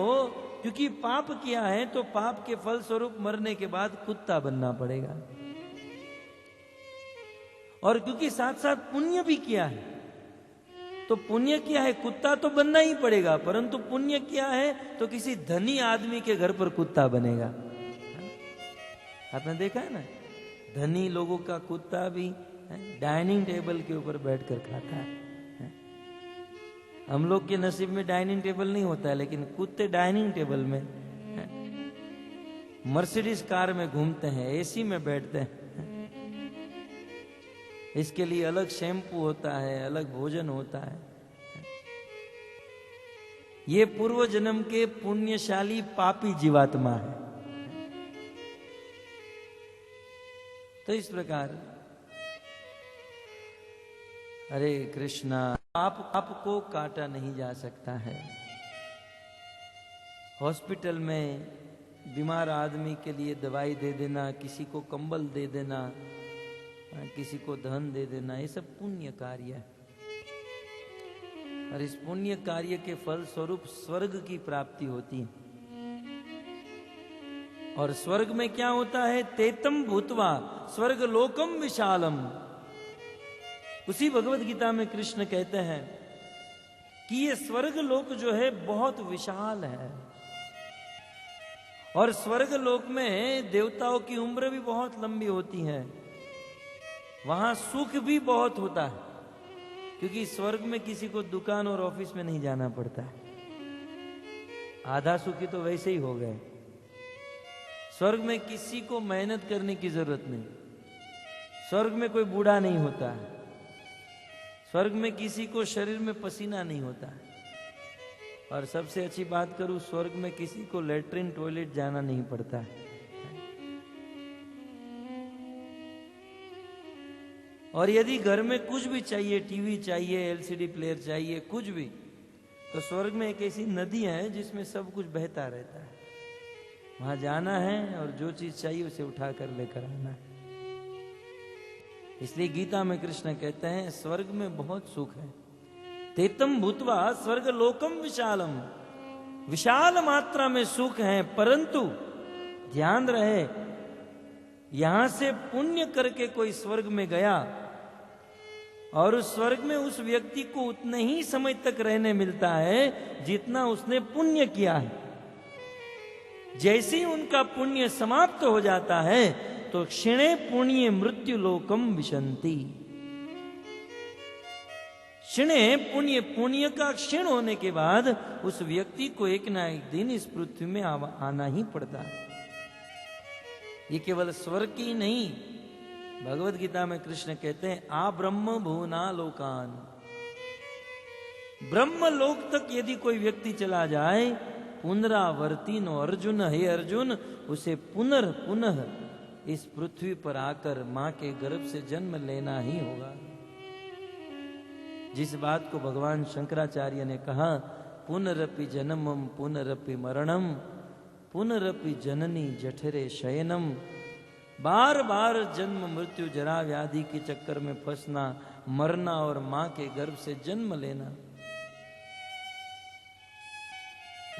क्योंकि पाप किया है तो पाप के फल स्वरूप मरने के बाद कुत्ता बनना पड़ेगा, और क्योंकि साथ साथ पुण्य भी किया है, तो पुण्य किया है, कुत्ता तो बनना ही पड़ेगा, परंतु पुण्य किया है तो किसी धनी आदमी के घर पर कुत्ता बनेगा। आपने देखा है ना, धनी लोगों का कुत्ता भी डाइनिंग टेबल के ऊपर बैठकर खाता है। हम लोग के नसीब में डाइनिंग टेबल नहीं होता है, लेकिन कुत्ते डाइनिंग टेबल में, मर्सिडीज कार में घूमते हैं, एसी में बैठते हैं। इसके लिए अलग शैम्पू होता है, अलग भोजन होता है। ये पूर्व जन्म के पुण्यशाली पापी जीवात्मा है। तो इस प्रकार हरे कृष्णा, पाप को काटा नहीं जा सकता है। हॉस्पिटल में बीमार आदमी के लिए दवाई दे देना, किसी को कंबल दे देना, किसी को धन दे देना, ये सब पुण्य कार्य है। और इस पुण्य कार्य के फल स्वरूप स्वर्ग की प्राप्ति होती है। और स्वर्ग में क्या होता है? तेतम भूतवा स्वर्ग लोकम विशालम। उसी भगवत गीता में कृष्ण कहते हैं कि ये स्वर्ग लोक जो है बहुत विशाल है, और स्वर्ग लोक में देवताओं की उम्र भी बहुत लंबी होती है। वहां सुख भी बहुत होता है, क्योंकि स्वर्ग में किसी को दुकान और ऑफिस में नहीं जाना पड़ता है। आधा सुखी तो वैसे ही हो गए। स्वर्ग में किसी को मेहनत करने की जरूरत नहीं। स्वर्ग में कोई बूढ़ा नहीं होता है। स्वर्ग में किसी को शरीर में पसीना नहीं होता है। और सबसे अच्छी बात करूं, स्वर्ग में किसी को लेटरिन टॉयलेट जाना नहीं पड़ता है। और यदि घर में कुछ भी चाहिए, टीवी चाहिए, एलसीडी प्लेयर चाहिए, कुछ भी, तो स्वर्ग में एक ऐसी नदी है जिसमें सब कुछ बहता रहता है। वहां जाना है और जो चीज चाहिए उसे उठा कर लेकर आना है। इसलिए गीता में कृष्ण कहते हैं स्वर्ग में बहुत सुख है। तेतम भूतवा स्वर्ग लोकम विशालम। विशाल मात्रा में सुख है, परंतु ध्यान रहे, यहां से पुण्य करके कोई स्वर्ग में गया और उस स्वर्ग में उस व्यक्ति को उतने ही समय तक रहने मिलता है जितना उसने पुण्य किया है। जैसे ही उनका पुण्य समाप्त हो जाता है तो क्षिणे पुण्य मृत्यु लोकम विशंति। क्षिणे पुण्य, पुण्य का क्षीण होने के बाद उस व्यक्ति को एक ना एक दिन इस पृथ्वी में आना ही पड़ता है। ये केवल स्वर्ग की नहीं, भगवत गीता में कृष्ण कहते हैं आ ब्रह्म भुवना लोकान। ब्रह्म लोक तक यदि कोई व्यक्ति चला जाए, पुनरावर्तिनो अर्जुन, हे अर्जुन, उसे पुनः इस पृथ्वी पर आकर मां के गर्भ से जन्म लेना ही होगा। जिस बात को भगवान शंकराचार्य ने कहा, पुनरपि जन्मम पुनरपि मरणम पुनरपि जननी जठरे शयनम। बार बार जन्म मृत्यु जरा व्याधि के चक्कर में फंसना, मरना और मां के गर्भ से जन्म लेना,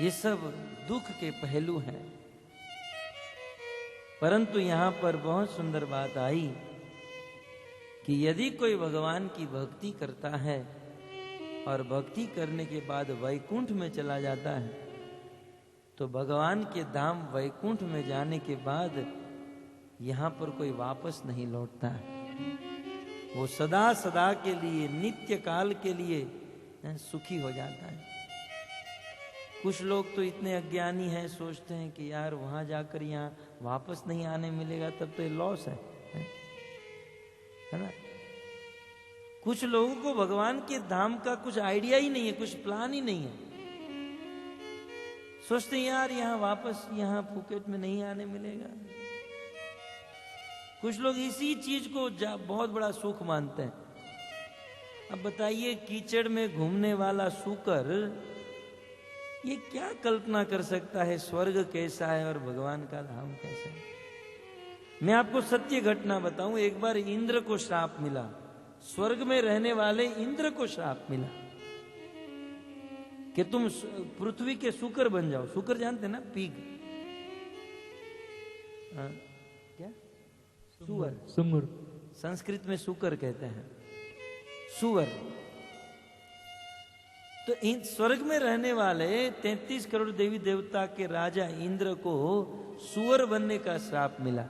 ये सब दुख के पहलू हैं। परंतु यहां पर बहुत सुंदर बात आई कि यदि कोई भगवान की भक्ति करता है और भक्ति करने के बाद वैकुंठ में चला जाता है, तो भगवान के धाम वैकुंठ में जाने के बाद यहां पर कोई वापस नहीं लौटता है। वो सदा सदा के लिए, नित्य काल के लिए सुखी हो जाता है। कुछ लोग तो इतने अज्ञानी हैं, सोचते हैं कि यार वहां जाकर यहाँ वापस नहीं आने मिलेगा, तब तो ये लॉस है ना। कुछ लोगों को भगवान के धाम का कुछ आइडिया ही नहीं है, कुछ प्लान ही नहीं है। सोचते हैं यार यहाँ वापस, यहाँ फुकेट में नहीं आने मिलेगा। कुछ लोग इसी चीज को बहुत बड़ा सुख मानते हैं, अब बताइए, कीचड़ में घूमने वाला सूकर ये क्या कल्पना कर सकता है स्वर्ग कैसा है और भगवान का धाम कैसा है। मैं आपको सत्य घटना बताऊं, एक बार इंद्र को श्राप मिला, स्वर्ग में रहने वाले इंद्र को श्राप मिला कि तुम पृथ्वी के सूकर बन जाओ। सूकर जानते ना, पीग, क्या, सुअर, सुंगुर, संस्कृत में सूकर कहते हैं, सुअर। तो स्वर्ग में रहने वाले 33 करोड़ देवी देवता के राजा इंद्र को सुअर बनने का श्राप मिला।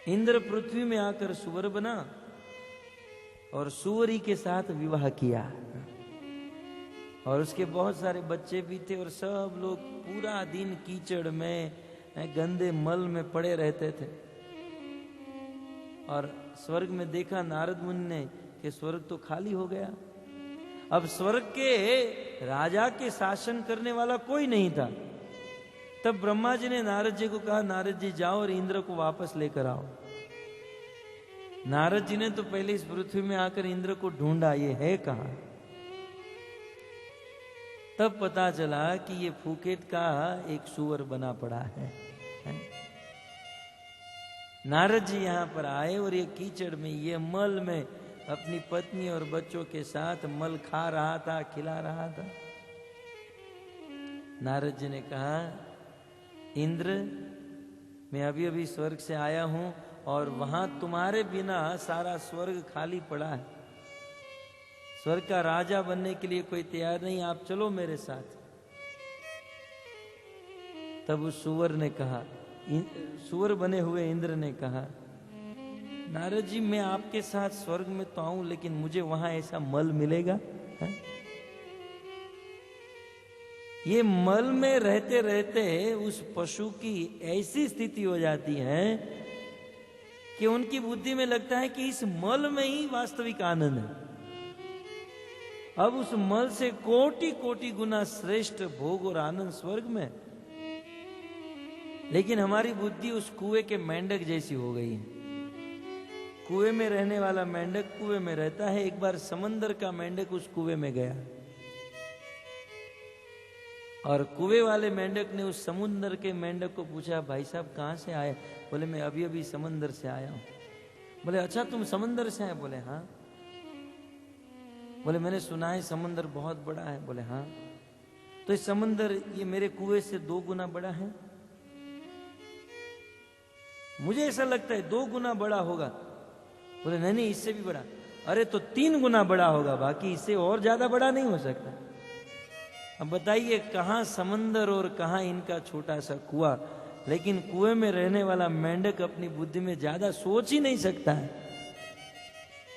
इंद्र पृथ्वी में आकर सुअर बना और सुअरी के साथ विवाह किया, और उसके बहुत सारे बच्चे भी थे, और सब लोग पूरा दिन कीचड़ में गंदे मल में पड़े रहते थे। और स्वर्ग में देखा नारद मुनि ने कि स्वर्ग तो खाली हो गया। अब स्वर्ग के राजा के शासन करने वाला कोई नहीं था। तब ब्रह्मा जी ने नारद जी को कहा, नारद जी जाओ और इंद्र को वापस लेकर आओ। नारद जी ने तो पहले इस पृथ्वी में आकर इंद्र को ढूंढा, ये है कहां। तब पता चला कि ये फूकेट का एक सुअर बना पड़ा है। नारद जी यहां पर आए और ये कीचड़ में, ये मल में अपनी पत्नी और बच्चों के साथ मल खा रहा था, खिला रहा था। नारद जी ने कहा, इंद्र, मैं अभी अभी स्वर्ग से आया हूं और वहां तुम्हारे बिना सारा स्वर्ग खाली पड़ा है। स्वर्ग का राजा बनने के लिए कोई तैयार नहीं, आप चलो मेरे साथ। तब उस सुअर ने कहा, सुअर बने हुए इंद्र ने कहा, नारद जी मैं आपके साथ स्वर्ग में तो आऊं, लेकिन मुझे वहां ऐसा मल मिलेगा है? ये मल में रहते रहते उस पशु की ऐसी स्थिति हो जाती है कि उनकी बुद्धि में लगता है कि इस मल में ही वास्तविक आनंद है। अब उस मल से कोटि कोटि गुना श्रेष्ठ भोग और आनंद स्वर्ग में, लेकिन हमारी बुद्धि उस कुएं के मेंढक जैसी हो गई है। कुएं में रहने वाला मेंढक कुएं में रहता है। एक बार समंदर का मेंढक उस कुएं में गया और कुएं वाले मेंढक ने उस समुद्र के मेंढक को पूछा, भाई साहब कहां से आए? बोले, मैं अभी अभी समंदर से आया हूं। बोले, अच्छा तुम समंदर से आए? बोले, हाँ। बोले, मैंने सुना है समंदर बहुत बड़ा है। बोले, हाँ। तो इस समंदर ये मेरे कुएं से 2 गुना बड़ा है? मुझे ऐसा लगता है 2 गुना बड़ा होगा। बोले, नहीं नहीं, इससे भी बड़ा। अरे तो 3 गुना बड़ा होगा, बाकी इससे और ज्यादा बड़ा नहीं हो सकता। अब बताइए, कहां समंदर और कहां इनका छोटा सा कुआं। लेकिन कुएं में रहने वाला मेंढक अपनी बुद्धि में ज्यादा सोच ही नहीं सकता है।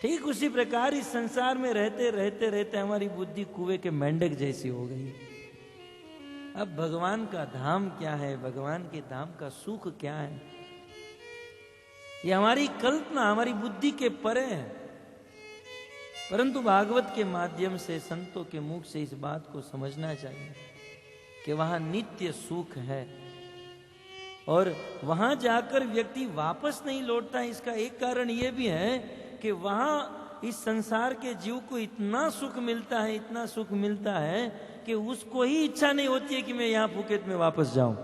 ठीक उसी प्रकार इस संसार में रहते रहते रहते हमारी बुद्धि कुएं के मेंढक जैसी हो गई। अब भगवान का धाम क्या है, भगवान के धाम का सुख क्या है, ये हमारी कल्पना, हमारी बुद्धि के परे है। परंतु भागवत के माध्यम से, संतों के मुख से इस बात को समझना चाहिए कि वहां नित्य सुख है और वहां जाकर व्यक्ति वापस नहीं लौटता है। इसका एक कारण यह भी है कि वहां इस संसार के जीव को इतना सुख मिलता है, इतना सुख मिलता है कि उसको ही इच्छा नहीं होती है कि मैं यहां फुकेट में वापस जाऊं।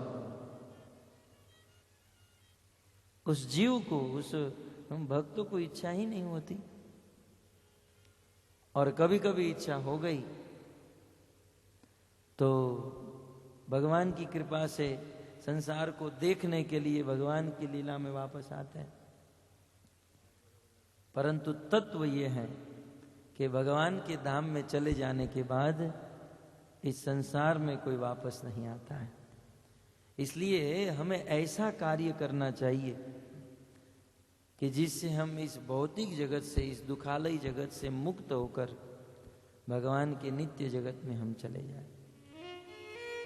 उस जीव को, उस भक्तों को इच्छा ही नहीं होती। और कभी कभी इच्छा हो गई तो भगवान की कृपा से संसार को देखने के लिए भगवान की लीला में वापस आते हैं। परंतु तत्व ये है कि भगवान के धाम में चले जाने के बाद इस संसार में कोई वापस नहीं आता है। इसलिए हमें ऐसा कार्य करना चाहिए कि जिससे हम इस भौतिक जगत से, इस दुखालयी जगत से मुक्त होकर भगवान के नित्य जगत में हम चले जाएं।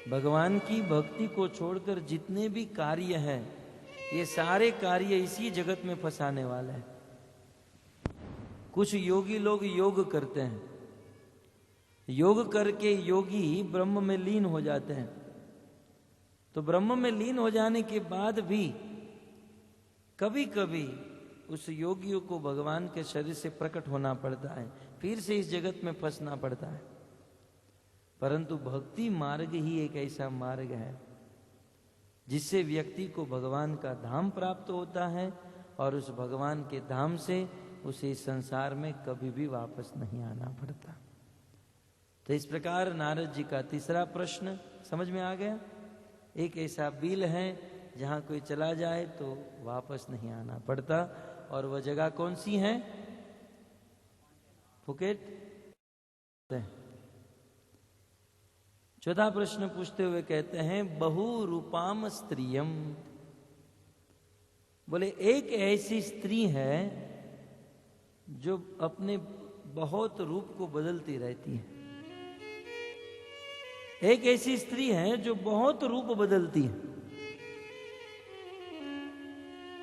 भगवान की भक्ति को छोड़कर जितने भी कार्य हैं, ये सारे कार्य इसी जगत में फंसाने वाले हैं। कुछ योगी लोग योग करते हैं, योग करके योगी ब्रह्म में लीन हो जाते हैं। तो ब्रह्म में लीन हो जाने के बाद भी कभी कभी उस योगियों को भगवान के शरीर से प्रकट होना पड़ता है, फिर से इस जगत में फंसना पड़ता है। परंतु भक्ति मार्ग ही एक ऐसा मार्ग है जिससे व्यक्ति को भगवान का धाम प्राप्त होता है और उस भगवान के धाम से उसे इस संसार में कभी भी वापस नहीं आना पड़ता। तो इस प्रकार नारद जी का तीसरा प्रश्न समझ में आ गया। एक ऐसा बिल है जहां कोई चला जाए तो वापस नहीं आना पड़ता, और वह जगह कौन सी है? फुकेट। चौथा प्रश्न पूछते हुए कहते हैं बहु रूपाम स्त्रियम। बोले एक ऐसी स्त्री है जो अपने बहुत रूप को बदलती रहती है। एक ऐसी स्त्री है जो बहुत रूप बदलती है।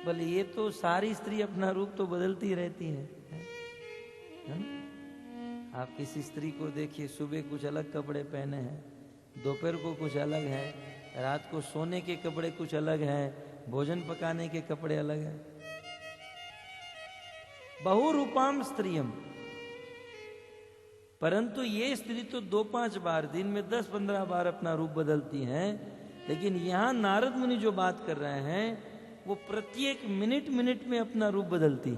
बोले ये तो सारी स्त्री अपना रूप तो बदलती रहती है ना? आप किसी स्त्री को देखिए, सुबह कुछ अलग कपड़े पहने हैं, दोपहर को कुछ अलग है, रात को सोने के कपड़े कुछ अलग हैं, भोजन पकाने के कपड़े अलग हैं। बहुरूपाम स्त्रियम। परंतु ये स्त्री तो 2-5 बार, दिन में 10-15 बार अपना रूप बदलती हैं। लेकिन यहां नारद मुनि जो बात कर रहे हैं वो प्रत्येक मिनट में अपना रूप बदलती।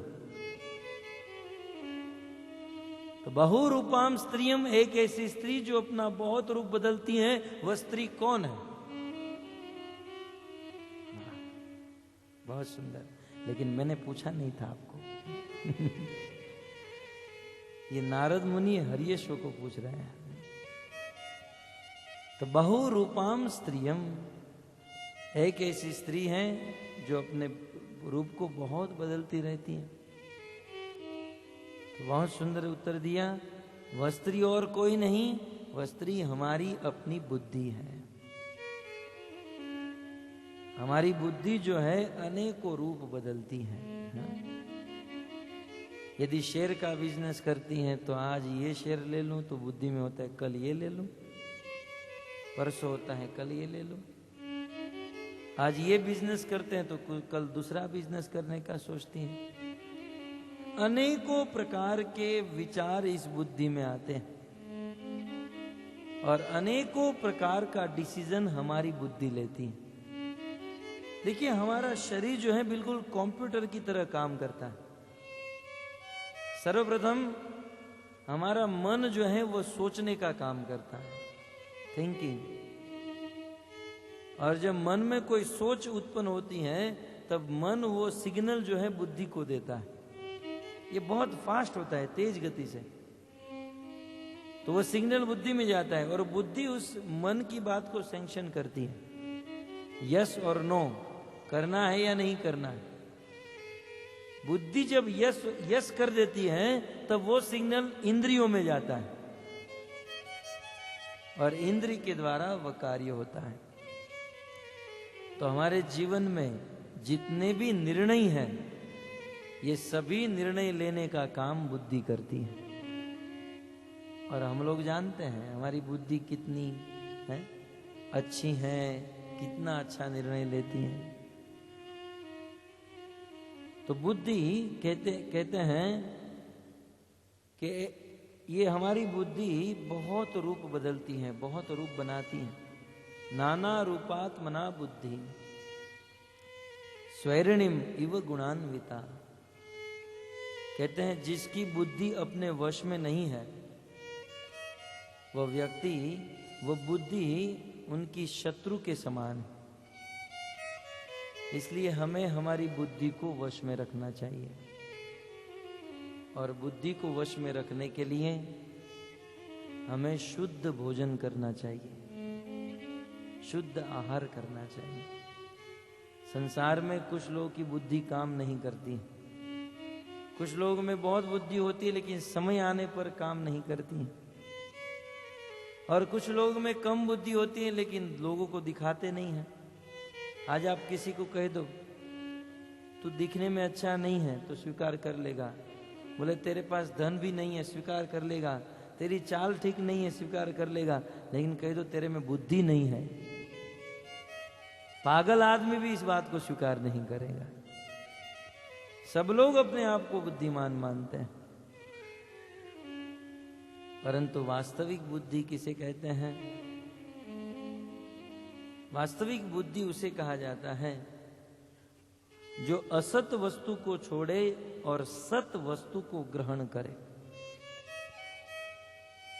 तो बहुरूपाम स्त्रियम, एक ऐसी स्त्री जो अपना बहुत रूप बदलती है, वह स्त्री कौन है? बहुत सुंदर, लेकिन मैंने पूछा नहीं था आपको। ये नारद मुनि हरियश्व को पूछ रहे हैं। तो बहुरूपाम स्त्रियम, एक ऐसी स्त्री है जो अपने रूप को बहुत बदलती रहती है। तो बहुत सुंदर उत्तर दिया, वह स्त्री और कोई नहीं, वह स्त्री हमारी अपनी बुद्धि है। हमारी बुद्धि जो है अनेकों रूप बदलती है। यदि शेयर का बिजनेस करती हैं तो आज ये शेयर ले लूं तो बुद्धि में होता है कल ये ले लूं, परसों होता है कल ये ले लूं। आज ये बिजनेस करते हैं तो कल दूसरा बिजनेस करने का सोचती हैं। अनेकों प्रकार के विचार इस बुद्धि में आते हैं और अनेकों प्रकार का डिसीजन हमारी बुद्धि लेती है। देखिए, हमारा शरीर जो है बिल्कुल कंप्यूटर की तरह काम करता है। सर्वप्रथम हमारा मन जो है वो सोचने का काम करता है, थिंकिंग। और जब मन में कोई सोच उत्पन्न होती है तब मन वो सिग्नल जो है बुद्धि को देता है। ये बहुत फास्ट होता है, तेज गति से। तो वो सिग्नल बुद्धि में जाता है और बुद्धि उस मन की बात को सैंक्शन करती है, यस और नो, करना है या नहीं करना है। बुद्धि जब यस कर देती है तब वो सिग्नल इंद्रियों में जाता है और इंद्रिय के द्वारा वह कार्य होता है। तो हमारे जीवन में जितने भी निर्णय हैं, ये सभी निर्णय लेने का काम बुद्धि करती है। और हम लोग जानते हैं हमारी बुद्धि कितनी है अच्छी है, कितना अच्छा निर्णय लेती है। तो बुद्धि कहते हैं कि ये हमारी बुद्धि बहुत रूप बदलती है, बहुत रूप बनाती है। नाना रूपात्मना बुद्धि स्वैरणिम इव गुणान्विता। कहते हैं जिसकी बुद्धि अपने वश में नहीं है वह व्यक्ति, वह बुद्धि उनकी शत्रु के समान है। इसलिए हमें हमारी बुद्धि को वश में रखना चाहिए और बुद्धि को वश में रखने के लिए हमें शुद्ध भोजन करना चाहिए, शुद्ध आहार करना चाहिए। संसार में कुछ लोगों की बुद्धि काम नहीं करती, कुछ लोगों में बहुत बुद्धि होती है लेकिन समय आने पर काम नहीं करती, और कुछ लोगों में कम बुद्धि होती है लेकिन लोगों को दिखाते नहीं है। आज आप किसी को कह दो तू दिखने में अच्छा नहीं है तो स्वीकार कर लेगा। बोले तेरे पास धन भी नहीं है, स्वीकार कर लेगा। तेरी चाल ठीक नहीं है, स्वीकार कर लेगा। लेकिन कह दो तेरे में बुद्धि नहीं है, पागल आदमी भी इस बात को स्वीकार नहीं करेगा। सब लोग अपने आप को बुद्धिमान मानते हैं, परंतु वास्तविक बुद्धि किसे कहते हैं? वास्तविक बुद्धि उसे कहा जाता है जो असत वस्तु को छोड़े और सत वस्तु को ग्रहण करे।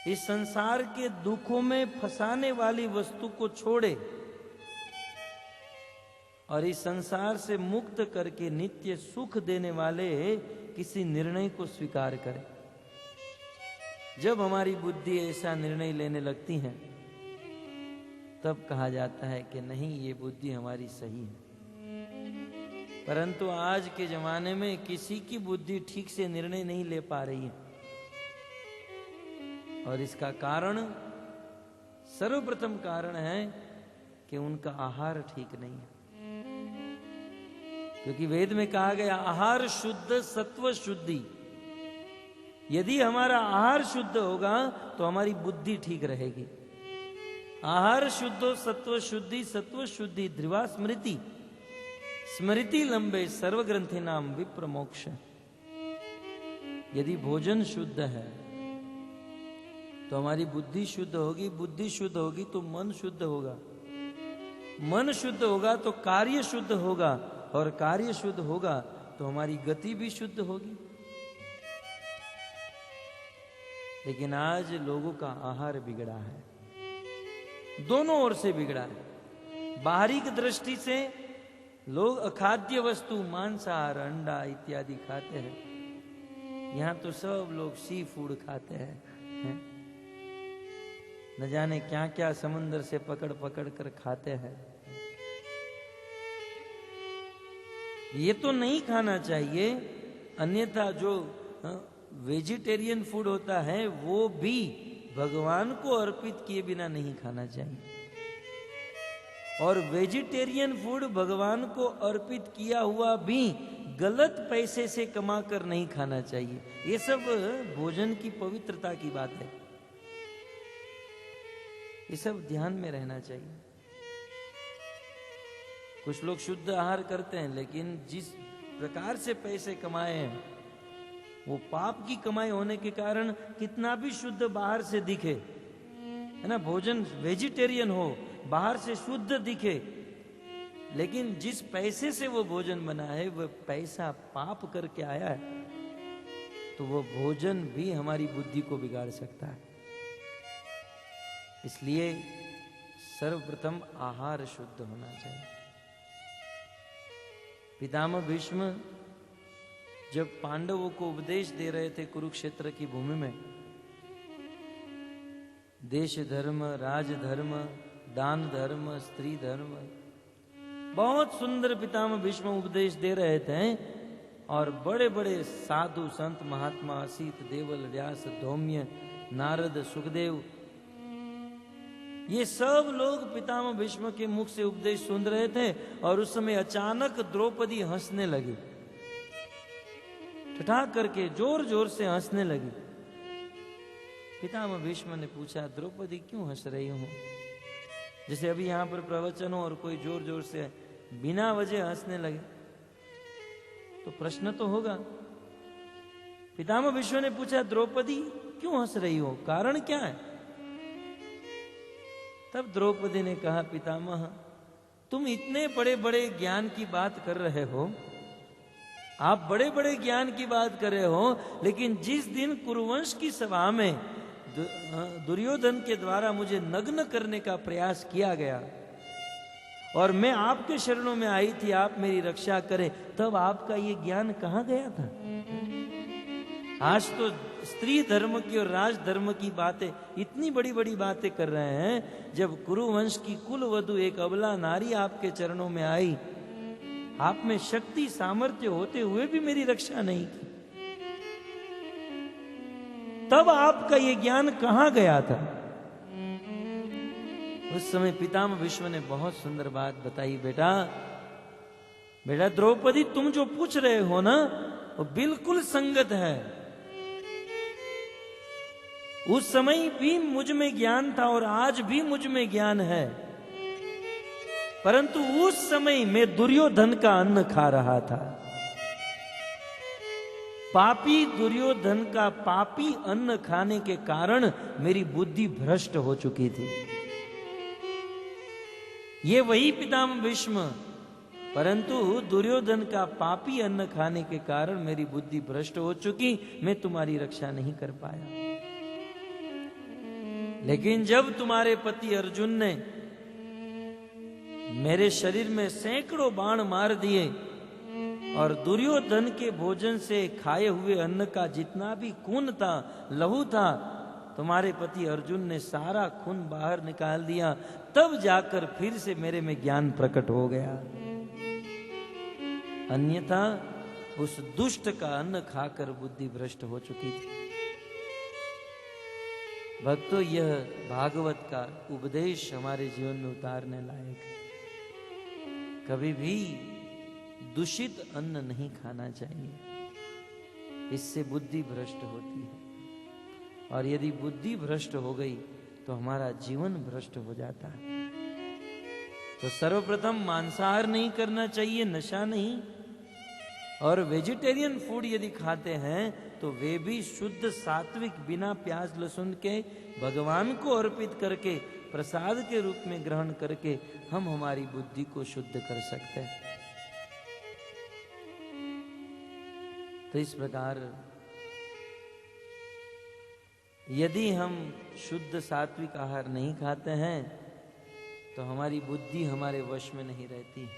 इस संसार के दुखों में फंसाने वाली वस्तु को छोड़े और इस संसार से मुक्त करके नित्य सुख देने वाले किसी निर्णय को स्वीकार करे। जब हमारी बुद्धि ऐसा निर्णय लेने लगती है तब कहा जाता है कि नहीं, ये बुद्धि हमारी सही है। परंतु आज के जमाने में किसी की बुद्धि ठीक से निर्णय नहीं ले पा रही है, और इसका कारण, सर्वप्रथम कारण है कि उनका आहार ठीक नहीं है। क्योंकि वेद में कहा गया आहार शुद्ध सत्व शुद्धि। यदि हमारा आहार शुद्ध होगा तो हमारी बुद्धि ठीक रहेगी। आहार शुद्धो सत्व शुद्धि, सत्व शुद्धि ध्रुवा स्मृति, स्मृति लंबे सर्वग्रंथि नाम विप्र मोक्ष। यदि भोजन शुद्ध है तो हमारी बुद्धि शुद्ध होगी, बुद्धि शुद्ध होगी तो मन शुद्ध होगा, मन शुद्ध होगा तो कार्य शुद्ध होगा, और कार्य शुद्ध होगा तो हमारी गति भी शुद्ध होगी। लेकिन आज लोगों का आहार बिगड़ा है, दोनों ओर से बिगड़ा है। बाहरी की दृष्टि से लोग अखाद्य वस्तु, मांसाहार, अंडा इत्यादि खाते हैं। यहां तो सब लोग सी फूड खाते हैं, न जाने क्या क्या समुद्र से पकड़ पकड़ कर खाते हैं। ये तो नहीं खाना चाहिए, अन्यथा जो वेजिटेरियन फूड होता है वो भी भगवान को अर्पित किए बिना नहीं खाना चाहिए, और वेजिटेरियन फूड भगवान को अर्पित किया हुआ भी गलत पैसे से कमा कर नहीं खाना चाहिए। ये सब भोजन की पवित्रता की बात है, ये सब ध्यान में रहना चाहिए। कुछ लोग शुद्ध आहार करते हैं, लेकिन जिस प्रकार से पैसे कमाए हैं वो पाप की कमाई होने के कारण कितना भी शुद्ध बाहर से दिखे, है ना, भोजन वेजिटेरियन हो, बाहर से शुद्ध दिखे, लेकिन जिस पैसे से वो भोजन बना है वो पैसा पाप करके आया है, तो वो भोजन भी हमारी बुद्धि को बिगाड़ सकता है। इसलिए सर्वप्रथम आहार शुद्ध होना चाहिए। पितामह भीष्म जब पांडवों को उपदेश दे रहे थे कुरुक्षेत्र की भूमि में, देश धर्म, राज धर्म, दान धर्म, स्त्री धर्म, बहुत सुंदर पितामह भीष्म उपदेश दे रहे थे। और बड़े बड़े साधु संत महात्मा असीत, देवल, व्यास, धौम्य, नारद, सुखदेव, ये सब लोग पितामह भीष्म के मुख से उपदेश सुन रहे थे। और उस समय अचानक द्रौपदी हंसने लगी, ठठाक करके जोर जोर से हंसने लगी। पितामह भीष्म ने पूछा, द्रौपदी क्यों हंस रही हो? जैसे अभी यहां पर प्रवचन हो और कोई जोर जोर से बिना वजह हंसने लगे तो प्रश्न तो होगा। पितामह भीष्म ने पूछा, द्रौपदी क्यों हंस रही हो, कारण क्या है? तब द्रौपदी ने कहा, पितामह तुम इतने बड़े बड़े ज्ञान की बात कर रहे हो, आप बड़े बड़े ज्ञान की बात कर रहे हो, लेकिन जिस दिन कुरुवंश की सभा में दुर्योधन के द्वारा मुझे नग्न करने का प्रयास किया गया और मैं आपके शरणों में आई थी, आप मेरी रक्षा करें, तब आपका ये ज्ञान कहाँ गया था? आज तो स्त्री धर्म की और राज धर्म की बातें, इतनी बड़ी बड़ी बातें कर रहे हैं। जब कुरुवंश की कुल वधु एक अबला नारी आपके चरणों में आई, आप में शक्ति सामर्थ्य होते हुए भी मेरी रक्षा नहीं की, तब आपका ये ज्ञान कहां गया था? उस समय पितामह भीष्म ने बहुत सुंदर बात बताई, बेटा बेटा द्रौपदी तुम जो पूछ रहे हो ना वो बिल्कुल संगत है। उस समय भी मुझ में ज्ञान था और आज भी मुझ में ज्ञान है, परंतु उस समय मैं दुर्योधन का अन्न खा रहा था। पापी दुर्योधन का पापी अन्न खाने के कारण मेरी बुद्धि भ्रष्ट हो चुकी थी। ये वही पितामह भीष्म, परंतु दुर्योधन का पापी अन्न खाने के कारण मेरी बुद्धि भ्रष्ट हो चुकी, मैं तुम्हारी रक्षा नहीं कर पाया। लेकिन जब तुम्हारे पति अर्जुन ने मेरे शरीर में सैकड़ों बाण मार दिए और दुर्योधन के भोजन से खाए हुए अन्न का जितना भी खून था, लहू था, तुम्हारे पति अर्जुन ने सारा खून बाहर निकाल दिया, तब जाकर फिर से मेरे में ज्ञान प्रकट हो गया। अन्यथा उस दुष्ट का अन्न खाकर बुद्धि भ्रष्ट हो चुकी थी। भक्तों, यह भागवत का उपदेश हमारे जीवन में उतारने लायक है। कभी भी दूषित अन्न नहीं खाना चाहिए, इससे बुद्धि भ्रष्ट होती है, और यदि बुद्धि भ्रष्ट हो गई तो हमारा जीवन भ्रष्ट हो जाता है। तो सर्वप्रथम मांसाहार नहीं करना चाहिए, नशा नहीं, और वेजिटेरियन फूड यदि खाते हैं तो वे भी शुद्ध सात्विक, बिना प्याज लहसुन के, भगवान को अर्पित करके प्रसाद के रूप में ग्रहण करके हम हमारी बुद्धि को शुद्ध कर सकते हैं। तो इस प्रकार यदि हम शुद्ध सात्विक आहार नहीं खाते हैं तो हमारी बुद्धि हमारे वश में नहीं रहती,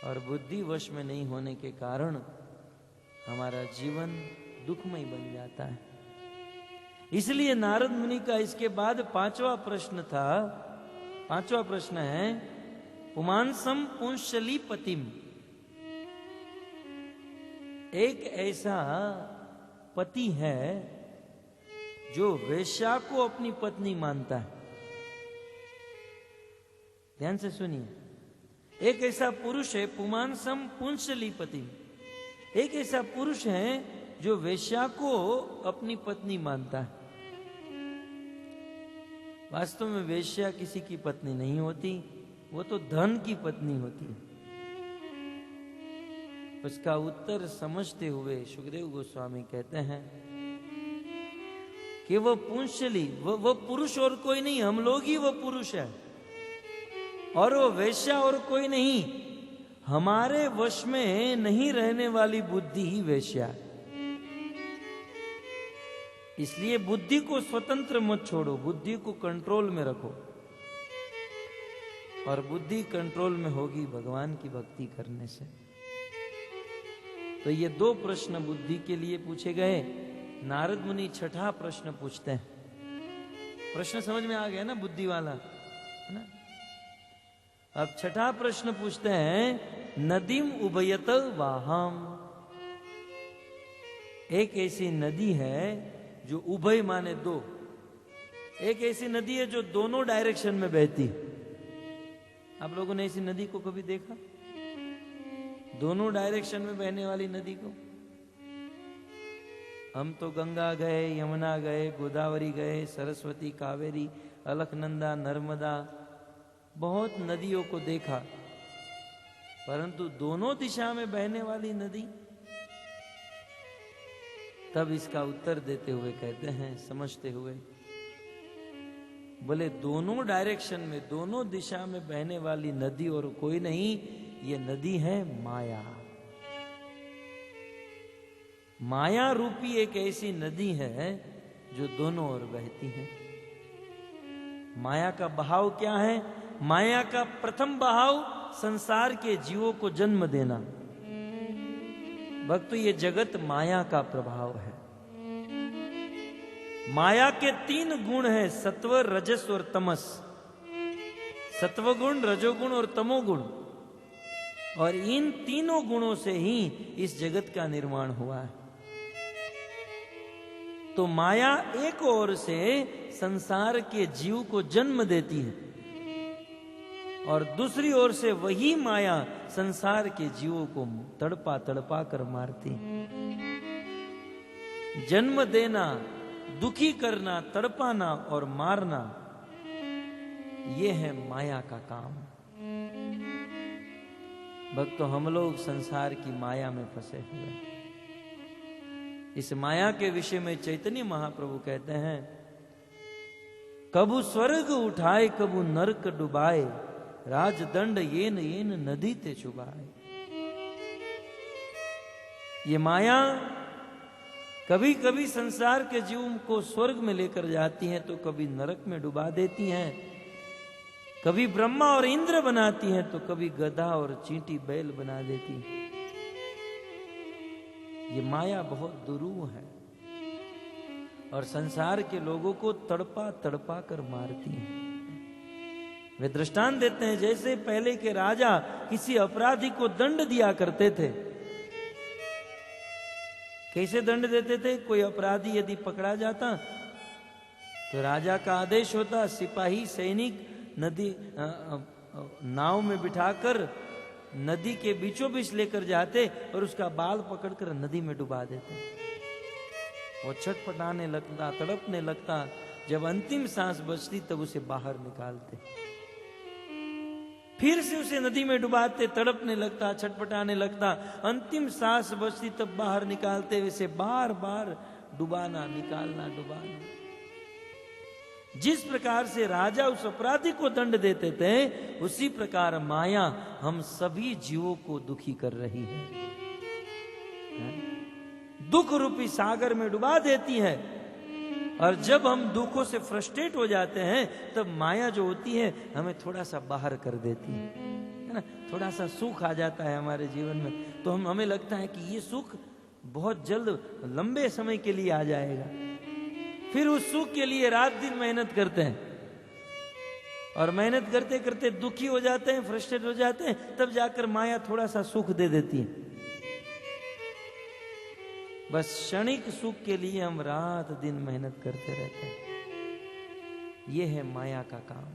और बुद्धि वश में नहीं होने के कारण हमारा जीवन दुखमय बन जाता है। इसलिए नारद मुनि का इसके बाद पांचवा प्रश्न था। पांचवा प्रश्न है, पुमांसम पुंशली पतिम। एक ऐसा पति है जो वेश्या को अपनी पत्नी मानता है। ध्यान से सुनिए, एक ऐसा पुरुष है, पुमांसम पुंशली पतिम, एक ऐसा पुरुष है जो वेश्या को अपनी पत्नी मानता है। वास्तव में वेश्या किसी की पत्नी नहीं होती, वो तो धन की पत्नी होती है। उसका उत्तर समझते हुए सुखदेव गोस्वामी कहते हैं कि वो पुंशली, वो पुरुष और कोई नहीं, हम लोग ही वो पुरुष है, और वो वेश्या और कोई नहीं। हमारे वश में नहीं रहने वाली बुद्धि ही वेश्या है। इसलिए बुद्धि को स्वतंत्र मत छोड़ो, बुद्धि को कंट्रोल में रखो, और बुद्धि कंट्रोल में होगी भगवान की भक्ति करने से। तो ये दो प्रश्न बुद्धि के लिए पूछे गए। नारद मुनि छठा प्रश्न पूछते हैं। प्रश्न समझ में आ गया ना, बुद्धि वाला, है ना? अब छठा प्रश्न पूछते हैं, नदीम उभयत वाहम। एक ऐसी नदी है जो उभय माने दो, एक ऐसी नदी है जो दोनों डायरेक्शन में बहती। आप लोगों ने ऐसी नदी को कभी देखा? दोनों डायरेक्शन में बहने वाली नदी को? हम तो गंगा गए, यमुना गए, गोदावरी गए, सरस्वती, कावेरी, अलकनंदा, नर्मदा, बहुत नदियों को देखा, परंतु दोनों दिशा में बहने वाली नदी? तब इसका उत्तर देते हुए कहते हैं, समझते हुए, बोले दोनों डायरेक्शन में, दोनों दिशा में बहने वाली नदी और कोई नहीं, ये नदी है माया। माया रूपी एक ऐसी नदी है जो दोनों ओर बहती है। माया का बहाव क्या है? माया का प्रथम बहाव संसार के जीवों को जन्म देना। भक्तों, ये जगत माया का प्रभाव है। माया के तीन गुण हैं, सत्व, रजस और तमस। सत्वगुण, रजोगुण और तमोगुण, और इन तीनों गुणों से ही इस जगत का निर्माण हुआ है। तो माया एक ओर से संसार के जीव को जन्म देती है, और दूसरी ओर से वही माया संसार के जीवों को तड़पा तड़पा कर मारती। जन्म देना, दुखी करना, तड़पाना और मारना, ये है माया का काम। भक्तों, हम लोग संसार की माया में फंसे हुए हैं। इस माया के विषय में चैतन्य महाप्रभु कहते हैं, कबू स्वर्ग उठाए कबू नरक डुबाए, राजदंड येन येन नदी ते चुबाए। ये माया कभी कभी संसार के जीव को स्वर्ग में लेकर जाती हैं तो कभी नरक में डुबा देती हैं, कभी ब्रह्मा और इंद्र बनाती हैं तो कभी गधा और चींटी बैल बना देती हैं। ये माया बहुत दुरूह है और संसार के लोगों को तड़पा तड़पा कर मारती है। वे दृष्टांत देते हैं, जैसे पहले के राजा किसी अपराधी को दंड दिया करते थे। कैसे दंड देते थे? कोई अपराधी यदि पकड़ा जाता तो राजा का आदेश होता, सिपाही सैनिक नदी नाव में बिठाकर नदी के बीचों बीच लेकर जाते और उसका बाल पकड़कर नदी में डुबा देते। वो छटपटाने लगता, तड़पने लगता, जब अंतिम सांस बचती तब उसे बाहर निकालते, फिर से उसे नदी में डुबाते, तड़पने लगता, छटपटाने लगता, अंतिम सांस बचती तब बाहर निकालते। वैसे बार बार डुबाना, निकालना, डुबाना। जिस प्रकार से राजा उस अपराधी को दंड देते थे, उसी प्रकार माया हम सभी जीवों को दुखी कर रही है, दुख रूपी सागर में डुबा देती है। और जब हम दुखों से फ्रस्ट्रेट हो जाते हैं तब माया जो होती है हमें थोड़ा सा बाहर कर देती है ना। थोड़ा सा सुख आ जाता है हमारे जीवन में तो हमें लगता है कि ये सुख बहुत जल्द लंबे समय के लिए आ जाएगा। फिर उस सुख के लिए रात दिन मेहनत करते हैं और मेहनत करते करते दुखी हो जाते हैं, फ्रस्ट्रेट हो जाते हैं, तब जाकर माया थोड़ा सा सुख दे देती है। बस क्षणिक सुख के लिए हम रात दिन मेहनत करते रहते हैं। यह है माया का काम।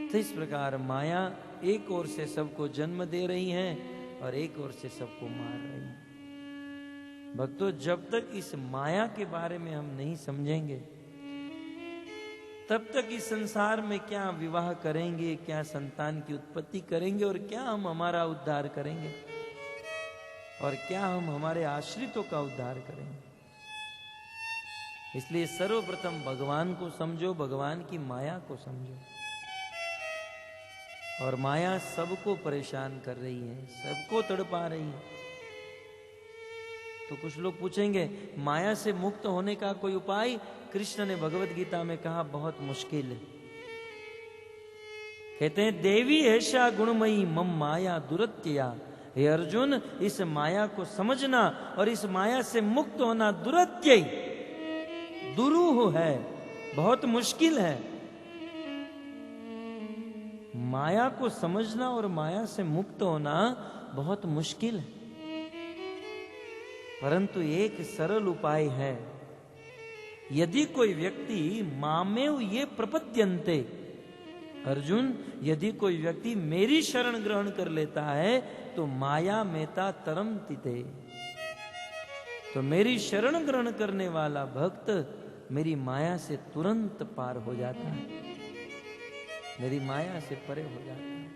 तो इस प्रकार माया एक ओर से सबको जन्म दे रही है और एक ओर से सबको मार रही है। भक्तों, जब तक इस माया के बारे में हम नहीं समझेंगे तब तक इस संसार में क्या विवाह करेंगे, क्या संतान की उत्पत्ति करेंगे और क्या हम हमारा उद्धार करेंगे और क्या हम हमारे आश्रितों का उद्धार करेंगे। इसलिए सर्वप्रथम भगवान को समझो, भगवान की माया को समझो। और माया सबको परेशान कर रही है, सबको तड़पा रही है। तो कुछ लोग पूछेंगे, माया से मुक्त होने का कोई उपाय? कृष्ण ने भगवत गीता में कहा, बहुत मुश्किल है। कहते हैं, देवी ऐसा गुणमयी मम माया दुरत्यया। हे अर्जुन, इस माया को समझना और इस माया से मुक्त होना दुरत्यय, दुरूह है, बहुत मुश्किल है। माया को समझना और माया से मुक्त होना बहुत मुश्किल है, परंतु एक सरल उपाय है। यदि कोई व्यक्ति मामेव ये प्रपद्यन्ते, अर्जुन, यदि कोई व्यक्ति मेरी शरण ग्रहण कर लेता है तो माया मेता तरम तिते, तो मेरी शरण ग्रहण करने वाला भक्त मेरी माया से तुरंत पार हो जाता है, मेरी माया से परे हो जाता है।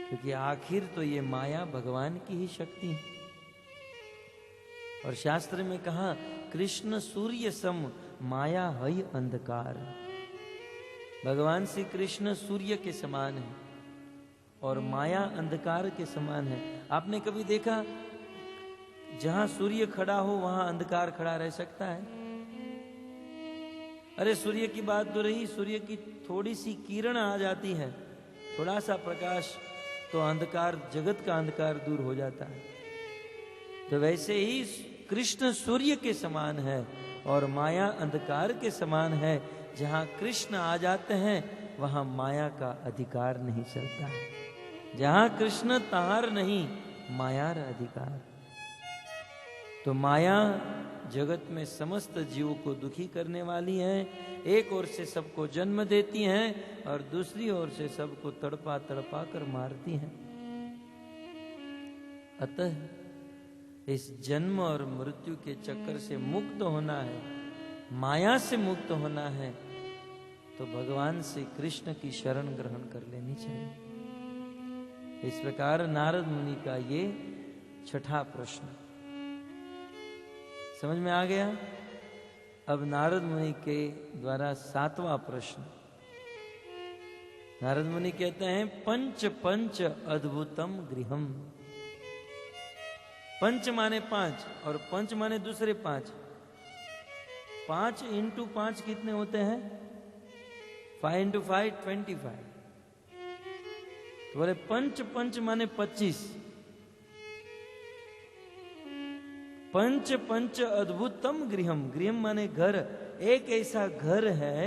क्योंकि आखिर तो ये माया भगवान की ही शक्ति है। और शास्त्र में कहा, कृष्ण सूर्य सम माया हई अंधकार। भगवान श्री कृष्ण सूर्य के समान है और माया अंधकार के समान है। आपने कभी देखा जहां सूर्य खड़ा हो वहां अंधकार खड़ा रह सकता है? अरे सूर्य की बात तो रही, सूर्य की थोड़ी सी किरण आ जाती है, थोड़ा सा प्रकाश, तो अंधकार, जगत का अंधकार दूर हो जाता है। तो वैसे ही कृष्ण सूर्य के समान है और माया अंधकार के समान है। जहां कृष्ण आ जाते हैं वहां माया का अधिकार नहीं चलता है। जहां कृष्ण तहार नहीं, मायार अधिकार। तो माया जगत में समस्त जीवों को दुखी करने वाली है। एक ओर से सबको जन्म देती हैं और दूसरी ओर से सबको तड़पा तड़पा कर मारती हैं। अतः इस जन्म और मृत्यु के चक्कर से मुक्त होना है, माया से मुक्त होना है, तो भगवान श्री कृष्ण की शरण ग्रहण कर लेनी चाहिए। इस प्रकार नारद मुनि का ये छठा प्रश्न। समझ में आ गया? अब नारद मुनि के द्वारा 7वां प्रश्न। नारद मुनि कहते हैं पंच पंच अद्भुतम गृहम। पंच माने 5 और पंच माने दूसरे 5। 5 इंटू 5 कितने होते हैं? 5 इंटू 5 25। तो बोले पंच पंच माने 25। पंच पंच अद्भुतम गृहम। गृहम माने घर। एक ऐसा घर है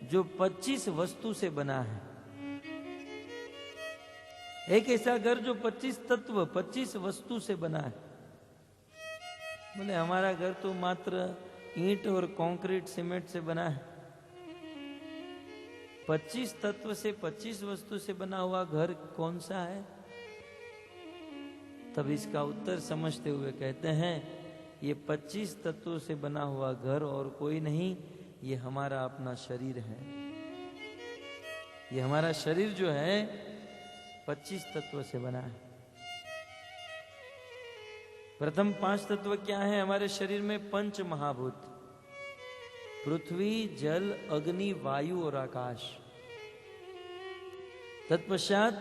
जो 25 वस्तु से बना है। एक ऐसा घर जो 25 तत्व 25 वस्तु से बना है। बोले हमारा घर तो मात्र ईंट और कंक्रीट सीमेंट से बना है। 25 तत्व से 25 वस्तु से बना हुआ घर कौन सा है? तब इसका उत्तर समझते हुए कहते हैं ये 25 तत्वों से बना हुआ घर और कोई नहीं, ये हमारा अपना शरीर है। ये हमारा शरीर जो है 25 तत्व से बना है। प्रथम 5 तत्व क्या है हमारे शरीर में? पंच महाभूत, पृथ्वी, जल, अग्नि, वायु और आकाश। तत्पश्चात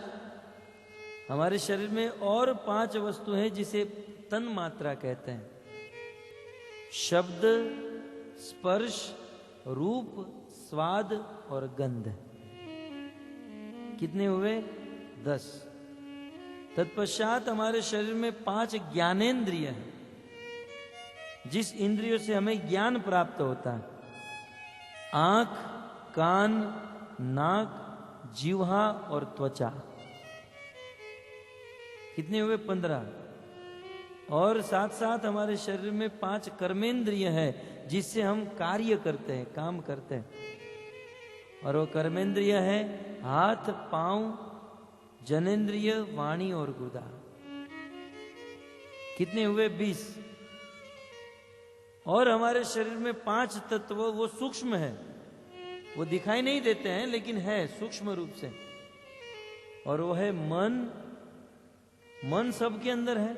हमारे शरीर में और 5 वस्तु हैं जिसे तन मात्रा कहते हैं। शब्द, स्पर्श, रूप, स्वाद और गंध। कितने हुए? 10। तत्पश्चात हमारे शरीर में 5 ज्ञानेंद्रिय हैं, जिस इंद्रियों से हमें ज्ञान प्राप्त होता है। आंख, कान, नाक, जिह्वा और त्वचा। कितने हुए? 15। और साथ साथ हमारे शरीर में 5 कर्मेंद्रिय है जिससे हम कार्य करते हैं, काम करते हैं। और वो कर्मेंद्रिय है हाथ, पांव, जनेंद्रिय, वाणी और गुदा। कितने हुए? 20। और हमारे शरीर में 5 तत्व वो सूक्ष्म है, वो दिखाई नहीं देते हैं लेकिन है सूक्ष्म रूप से। और वो है मन। मन सबके अंदर है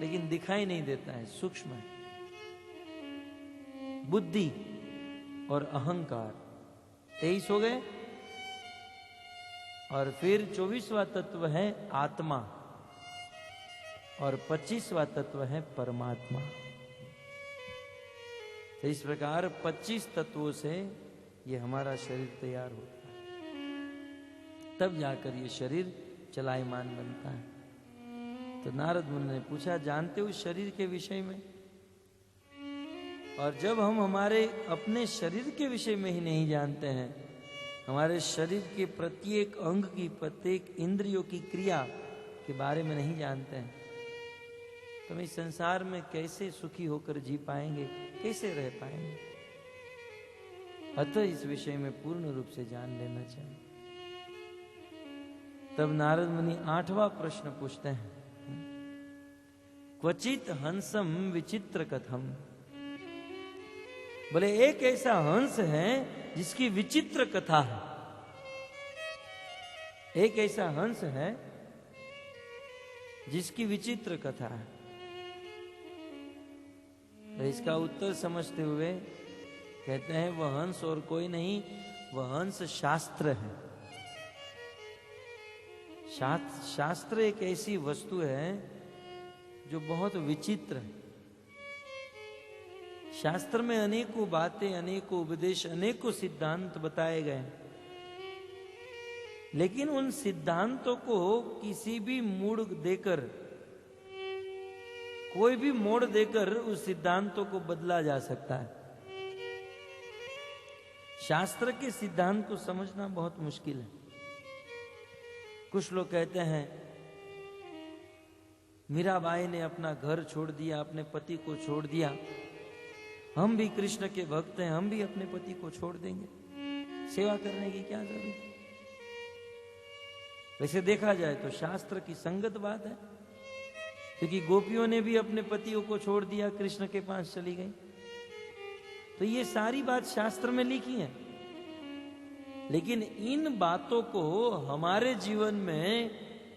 लेकिन दिखाई नहीं देता है, सूक्ष्म है। बुद्धि और अहंकार 23 हो गए। और फिर 24वां तत्व है आत्मा और 25वां तत्व है परमात्मा। तो इस प्रकार 25 तत्वों से ये हमारा शरीर तैयार होता है, तब जाकर ये शरीर चलायमान बनता है। तो नारद मुनि ने पूछा जानते हो शरीर के विषय में? और जब हम हमारे अपने शरीर के विषय में ही नहीं जानते हैं, हमारे शरीर के प्रत्येक अंग की, प्रत्येक इंद्रियों की क्रिया के बारे में नहीं जानते हैं, तो हम इस संसार में कैसे सुखी होकर जी पाएंगे, कैसे रह पाएंगे? अतः इस विषय में पूर्ण रूप से जान लेना चाहिए। तब नारद मुनि 8वां प्रश्न पूछते हैं, क्वचित हंसम विचित्र कथम। बोले एक ऐसा हंस है जिसकी विचित्र कथा है। एक ऐसा हंस है जिसकी विचित्र कथा है। तो इसका उत्तर समझते हुए कहते हैं वह हंस और कोई नहीं, वह हंस शास्त्र है। शास्त्र एक ऐसी वस्तु है जो बहुत विचित्र है। शास्त्र में अनेकों बातें, अनेकों उपदेश, अनेकों सिद्धांत बताए गए, लेकिन उन सिद्धांतों को किसी भी मोड़ देकर, कोई भी मोड़ देकर उस सिद्धांतों को बदला जा सकता है। शास्त्र के सिद्धांत को समझना बहुत मुश्किल है। कुछ लोग कहते हैं मीराबाई ने अपना घर छोड़ दिया, अपने पति को छोड़ दिया, हम भी कृष्ण के भक्त हैं, हम भी अपने पति को छोड़ देंगे, सेवा करने की क्या जरूरत? वैसे देखा जाए तो शास्त्र की संगत बात है, क्योंकि गोपियों ने भी अपने पतियों को छोड़ दिया, कृष्ण के पास चली गई। तो ये सारी बात शास्त्र में लिखी है, लेकिन इन बातों को हमारे जीवन में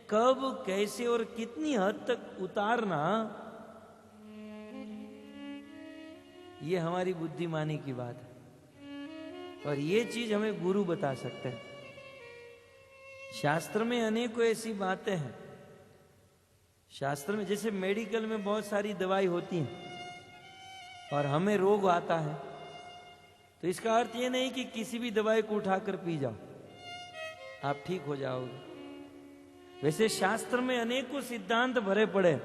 कब, कैसे और कितनी हद तक उतारना, ये हमारी बुद्धिमानी की बात है, और ये चीज हमें गुरु बता सकते हैं। शास्त्र में अनेकों ऐसी बातें हैं। शास्त्र में जैसे मेडिकल में बहुत सारी दवाई होती है और हमें रोग आता है, तो इसका अर्थ ये नहीं कि किसी भी दवाई को उठाकर पी जाओ, आप ठीक हो जाओगे। वैसे शास्त्र में अनेकों सिद्धांत भरे पड़े,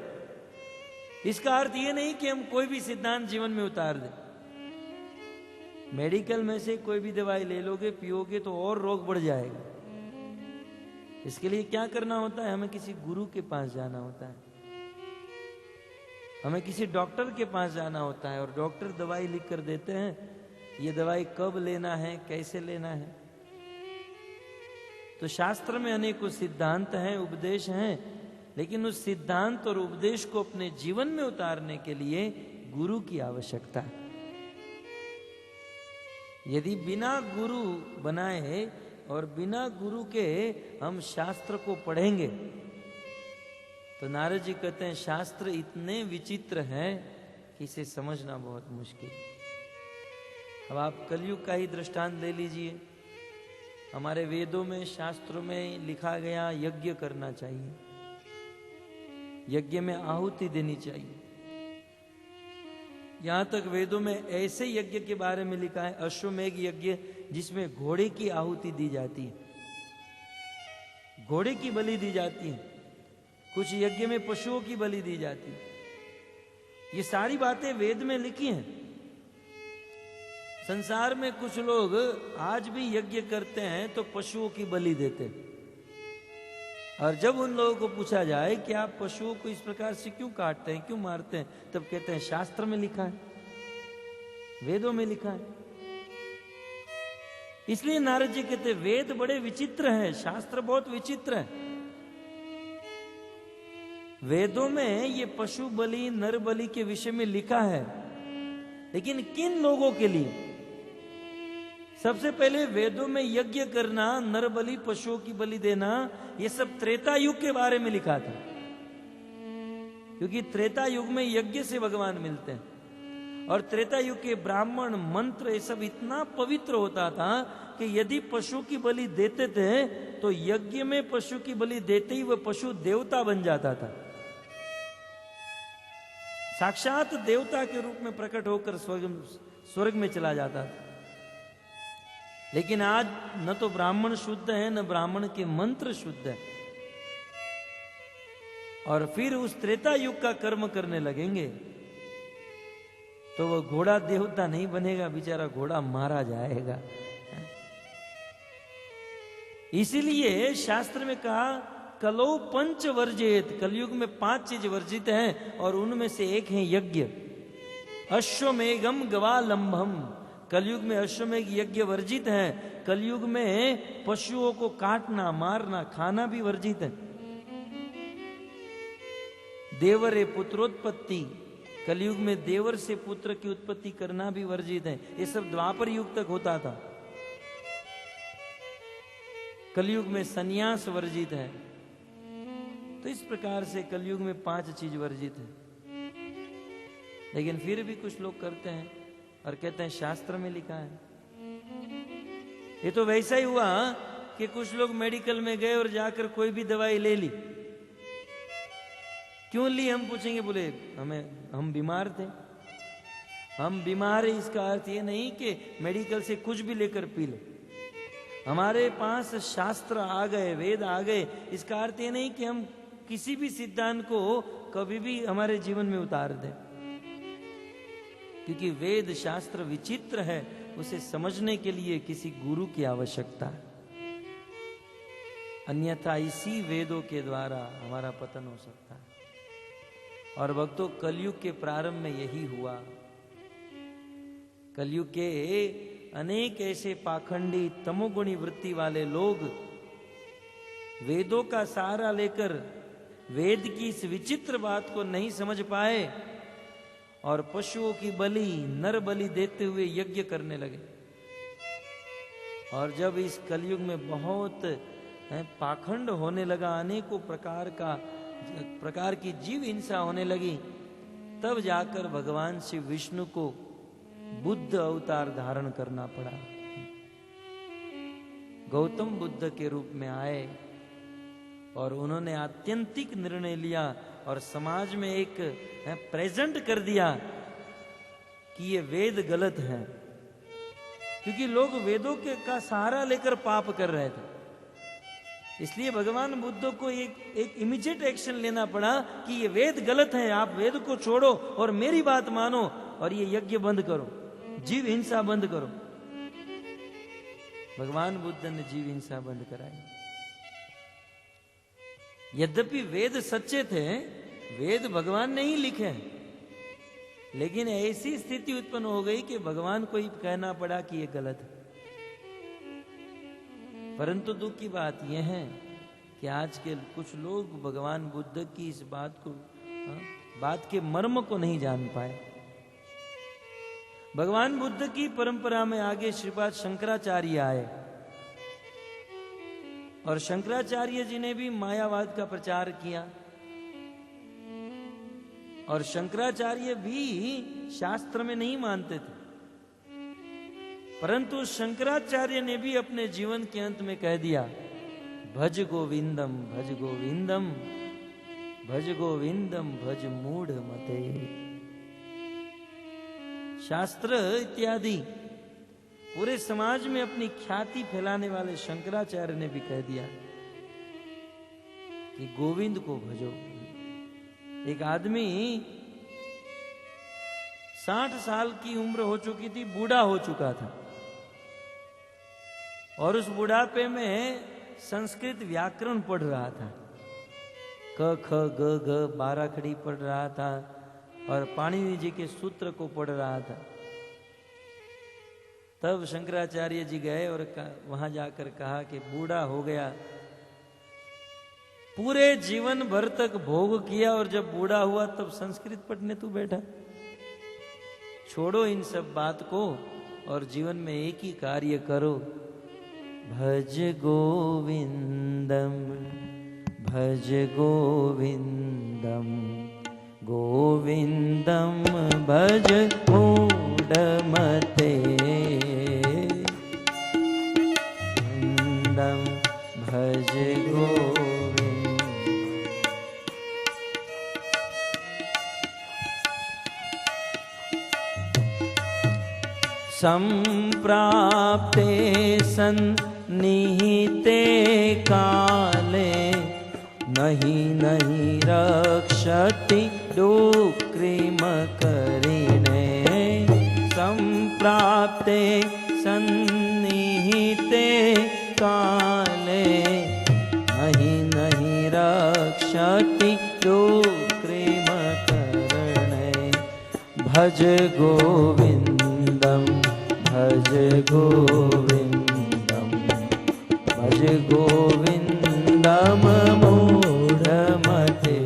इसका अर्थ ये नहीं कि हम कोई भी सिद्धांत जीवन में उतार दें। मेडिकल में से कोई भी दवाई ले लोगे, पियोगे तो और रोग बढ़ जाएगा। इसके लिए क्या करना होता है? हमें किसी गुरु के पास जाना होता है, हमें किसी डॉक्टर के पास जाना होता है, और डॉक्टर दवाई लिख कर देते हैं, ये दवाई कब लेना है, कैसे लेना है। तो शास्त्र में अनेकों सिद्धांत हैं, उपदेश हैं, लेकिन उस सिद्धांत और उपदेश को अपने जीवन में उतारने के लिए गुरु की आवश्यकता है। यदि बिना गुरु बनाए और बिना गुरु के हम शास्त्र को पढ़ेंगे, तो नारद जी कहते हैं शास्त्र इतने विचित्र हैं कि इसे समझना बहुत मुश्किल। अब आप कलयुग का ही दृष्टांत ले लीजिए। हमारे वेदों में, शास्त्रों में लिखा गया यज्ञ करना चाहिए, यज्ञ में आहुति देनी चाहिए। यहां तक वेदों में ऐसे यज्ञ के बारे में लिखा है, अश्वमेघ यज्ञ, जिसमें घोड़े की आहुति दी जाती है, घोड़े की बलि दी जाती है। कुछ यज्ञ में पशुओं की बलि दी जाती है। ये सारी बातें वेद में लिखी हैं। संसार में कुछ लोग आज भी यज्ञ करते हैं तो पशुओं की बलि देते हैं, और जब उन लोगों को पूछा जाए कि आप पशुओं को इस प्रकार से क्यों काटते हैं, क्यों मारते हैं, तब कहते हैं शास्त्र में लिखा है, वेदों में लिखा है। इसलिए नारद जी कहते हैं वेद बड़े विचित्र हैं, शास्त्र बहुत विचित्र है। वेदों में ये पशु बलि, नर बलि के विषय में लिखा है, लेकिन किन लोगों के लिए? सबसे पहले वेदों में यज्ञ करना, नर बलि, पशुओं की बलि देना, ये सब त्रेता युग के बारे में लिखा था, क्योंकि त्रेता युग में यज्ञ से भगवान मिलते हैं। और त्रेता युग के ब्राह्मण, मंत्र, ये सब इतना पवित्र होता था कि यदि पशु की बलि देते थे तो यज्ञ में पशु की बलि देते ही वह पशु देवता बन जाता था, साक्षात देवता के रूप में प्रकट होकर स्वर्ग में चला जाता था। लेकिन आज न तो ब्राह्मण शुद्ध है, न ब्राह्मण के मंत्र शुद्ध है, और फिर उस त्रेता युग का कर्म करने लगेंगे तो वो घोड़ा देवता नहीं बनेगा, बेचारा घोड़ा मारा जाएगा। इसीलिए शास्त्र में कहा कलो पंच वर्जित, कलयुग में 5 चीज वर्जित हैं, और उनमें से एक है यज्ञ। अश्वमेघम गवालंभम, कलयुग में अश्वमेघ यज्ञ वर्जित है। कलयुग में पशुओं को काटना, मारना, खाना भी वर्जित है। देवरे पुत्रोत्पत्ति, कलयुग में देवर से पुत्र की उत्पत्ति करना भी वर्जित है। ये सब द्वापर युग तक होता था। कलयुग में संन्यास वर्जित है। तो इस प्रकार से कलयुग में 5 चीज वर्जित है, लेकिन फिर भी कुछ लोग करते हैं और कहते हैं शास्त्र में लिखा है। ये तो वैसा ही हुआ कि कुछ लोग मेडिकल में गए और जाकर कोई भी दवाई ले ली। क्यों ली हम पूछेंगे, बोले हम बीमार थे। हम बीमार है इसका अर्थ ये नहीं कि मेडिकल से कुछ भी लेकर पी ले। हमारे पास शास्त्र आ गए, वेद आ गए, इसका अर्थ ये नहीं कि हम किसी भी सिद्धांत को कभी भी हमारे जीवन में उतार दें, क्योंकि वेद शास्त्र विचित्र है। उसे समझने के लिए किसी गुरु की आवश्यकता है, अन्यथा इसी वेदों के द्वारा हमारा पतन हो सकता है। और भक्तों, कलयुग के प्रारंभ में यही हुआ। कलयुग के अनेक ऐसे पाखंडी, तमोगुणी वृत्ति वाले लोग वेदों का सहारा लेकर वेद की इस विचित्र बात को नहीं समझ पाए और पशुओं की बलि, नर बलि देते हुए यज्ञ करने लगे। और जब इस कलयुग में बहुत पाखंड होने लगा, अनेकों प्रकार की जीव हिंसा होने लगी, तब जाकर भगवान श्री विष्णु को बुद्ध अवतार धारण करना पड़ा। गौतम बुद्ध के रूप में आए और उन्होंने आत्यंतिक निर्णय लिया और समाज में एक प्रेजेंट कर दिया कि ये वेद गलत है, क्योंकि लोग वेदों के का सहारा लेकर पाप कर रहे थे। इसलिए भगवान बुद्ध को एक इमीडिएट एक्शन लेना पड़ा कि ये वेद गलत है, आप वेद को छोड़ो और मेरी बात मानो और ये यज्ञ बंद करो, जीव हिंसा बंद करो। भगवान बुद्ध ने जीव हिंसा बंद कराई। यद्यपि वेद सच्चे थे, वेद भगवान ने ही लिखे, लेकिन ऐसी स्थिति उत्पन्न हो गई कि भगवान को ही कहना पड़ा कि ये गलत है। परंतु दुख की बात यह है कि आज के कुछ लोग भगवान बुद्ध की इस बात के मर्म को नहीं जान पाए। भगवान बुद्ध की परंपरा में आगे श्रीपाद शंकराचार्य आए और शंकराचार्य जी ने भी मायावाद का प्रचार किया और शंकराचार्य भी शास्त्र में नहीं मानते थे, परंतु शंकराचार्य ने भी अपने जीवन के अंत में कह दिया, भज गोविंदम भज गोविंदम भज गोविंदम भज मूढ़ मते। शास्त्र इत्यादि पूरे समाज में अपनी ख्याति फैलाने वाले शंकराचार्य ने भी कह दिया कि गोविंद को भजो। एक आदमी 60 साल की उम्र हो चुकी थी, बूढ़ा हो चुका था और उस बुढ़ापे में संस्कृत व्याकरण पढ़ रहा था, क ख ग घ 12 खड़ी पढ़ रहा था और पाणिनि जी के सूत्र को पढ़ रहा था। तब शंकराचार्य जी गए और वहां जाकर कहा कि बूढ़ा हो गया, पूरे जीवन भर तक भोग किया और जब बूढ़ा हुआ तब संस्कृत पढ़ने तू बैठा। छोड़ो इन सब बात को और जीवन में एक ही कार्य करो, भज गोविंदम भज गोविंदम गोविंदम भज मूढ़मते भज गोविंद। संप्राप्ते सन्निहिते काले नहीं नहीं रक्षति डुक्रीम करिणे। संप्राप्ते सन्निहिते काले नहीं नहीं रक्षति डुक्रीम करिणे। भज गोविंदम भज गोविंदम भज गोविंदम मूढ़मते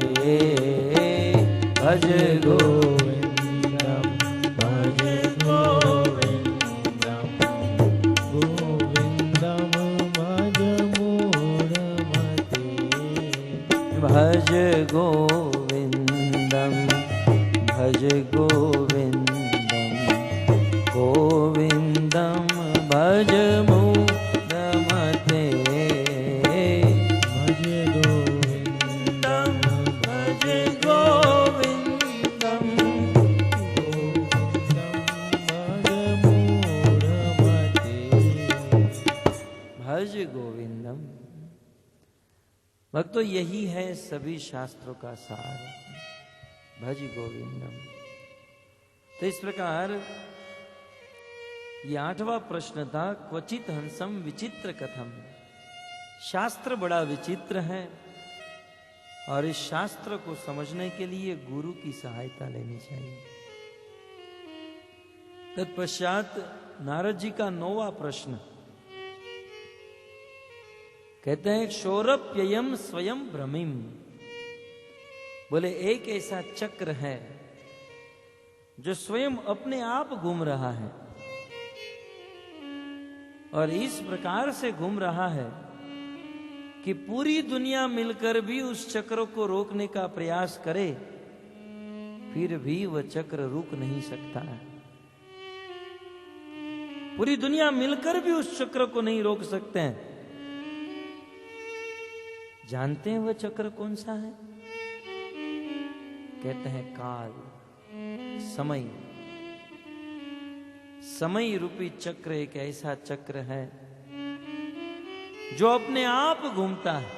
भज गोविंदम भज गोविंदम गोविंदम भज मूढ़मते भज गोविंदम भज गोविंदम गोविंदम भज मूढ़मते भज गोविंदम भज गोविंदम गोविंदम भज गोविंदम। भक्तों, यही है सभी शास्त्रों का सार, भज गोविंदम। तो इस प्रकार ये 8वां प्रश्न था, क्वचित हंसम विचित्र कथम। शास्त्र बड़ा विचित्र है और इस शास्त्र को समझने के लिए गुरु की सहायता लेनी चाहिए। तत्पश्चात नारद जी का 9वां प्रश्न कहते हैं, क्षौरप्ययम स्वयं भ्रमिम। बोले एक ऐसा चक्र है जो स्वयं अपने आप घूम रहा है और इस प्रकार से घूम रहा है कि पूरी दुनिया मिलकर भी उस चक्र को रोकने का प्रयास करे, फिर भी वह चक्र रुक नहीं सकता है। पूरी दुनिया मिलकर भी उस चक्र को नहीं रोक सकते हैं। जानते हैं वह चक्र कौन सा है? कहते हैं काल, समय। समय रूपी चक्र एक ऐसा चक्र है जो अपने आप घूमता है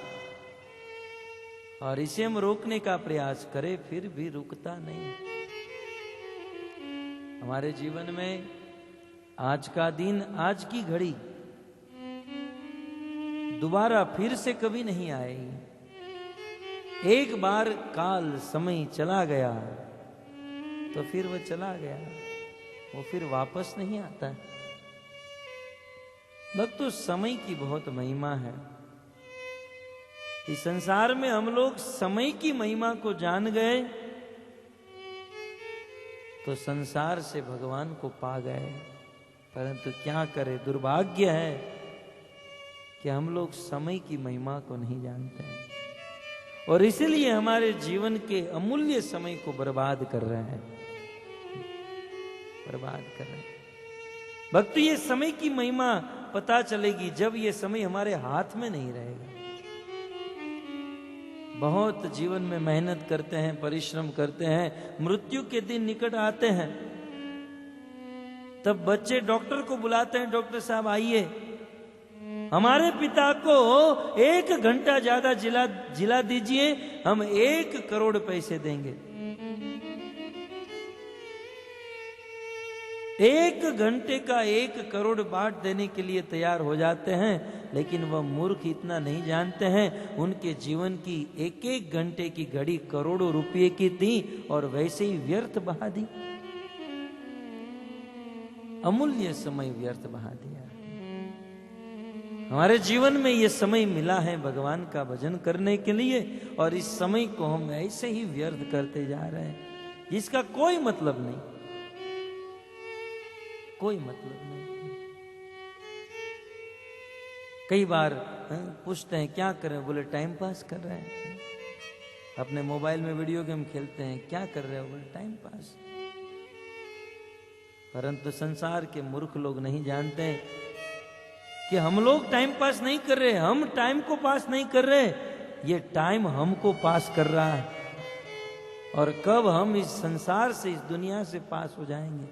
और इसे हम रोकने का प्रयास करें फिर भी रुकता नहीं। हमारे जीवन में आज का दिन, आज की घड़ी दोबारा फिर से कभी नहीं आएगी। एक बार काल, समय चला गया तो फिर वह चला गया, वो फिर वापस नहीं आता है। भक्तों, समय की बहुत महिमा है। इस संसार में हम लोग समय की महिमा को जान गए तो संसार से भगवान को पा गए। परंतु क्या करें, दुर्भाग्य है कि हम लोग समय की महिमा को नहीं जानते हैं और इसीलिए हमारे जीवन के अमूल्य समय को बर्बाद कर रहे हैं, बर्बाद कर रहे हैं। भक्ति, ये समय की महिमा पता चलेगी जब ये समय हमारे हाथ में नहीं रहेगा। बहुत जीवन में मेहनत करते हैं, परिश्रम करते हैं, मृत्यु के दिन निकट आते हैं, तब बच्चे डॉक्टर को बुलाते हैं, डॉक्टर साहब आइए, हमारे पिता को 1 घंटा ज्यादा जिला दीजिए, हम 1 करोड़ पैसे देंगे। 1 घंटे का 1 करोड़ बांट देने के लिए तैयार हो जाते हैं, लेकिन वह मूर्ख इतना नहीं जानते हैं उनके जीवन की 1-1 घंटे की घड़ी करोड़ों रुपए की थी और वैसे ही व्यर्थ बहा दी। अमूल्य समय व्यर्थ बहा दिया। हमारे जीवन में यह समय मिला है भगवान का भजन करने के लिए और इस समय को हम ऐसे ही व्यर्थ करते जा रहे हैं जिसका कोई मतलब नहीं, कोई मतलब नहीं। कई बार पूछते हैं क्या करें, बोले टाइम पास कर रहे हैं, अपने मोबाइल में वीडियो गेम खेलते हैं। क्या कर रहे हो, बोले टाइम पास। परंतु संसार के मूर्ख लोग नहीं जानते कि हम लोग टाइम पास नहीं कर रहे, हम टाइम को पास नहीं कर रहे, ये टाइम हमको पास कर रहा है। और कब हम इस संसार से, इस दुनिया से पास हो जाएंगे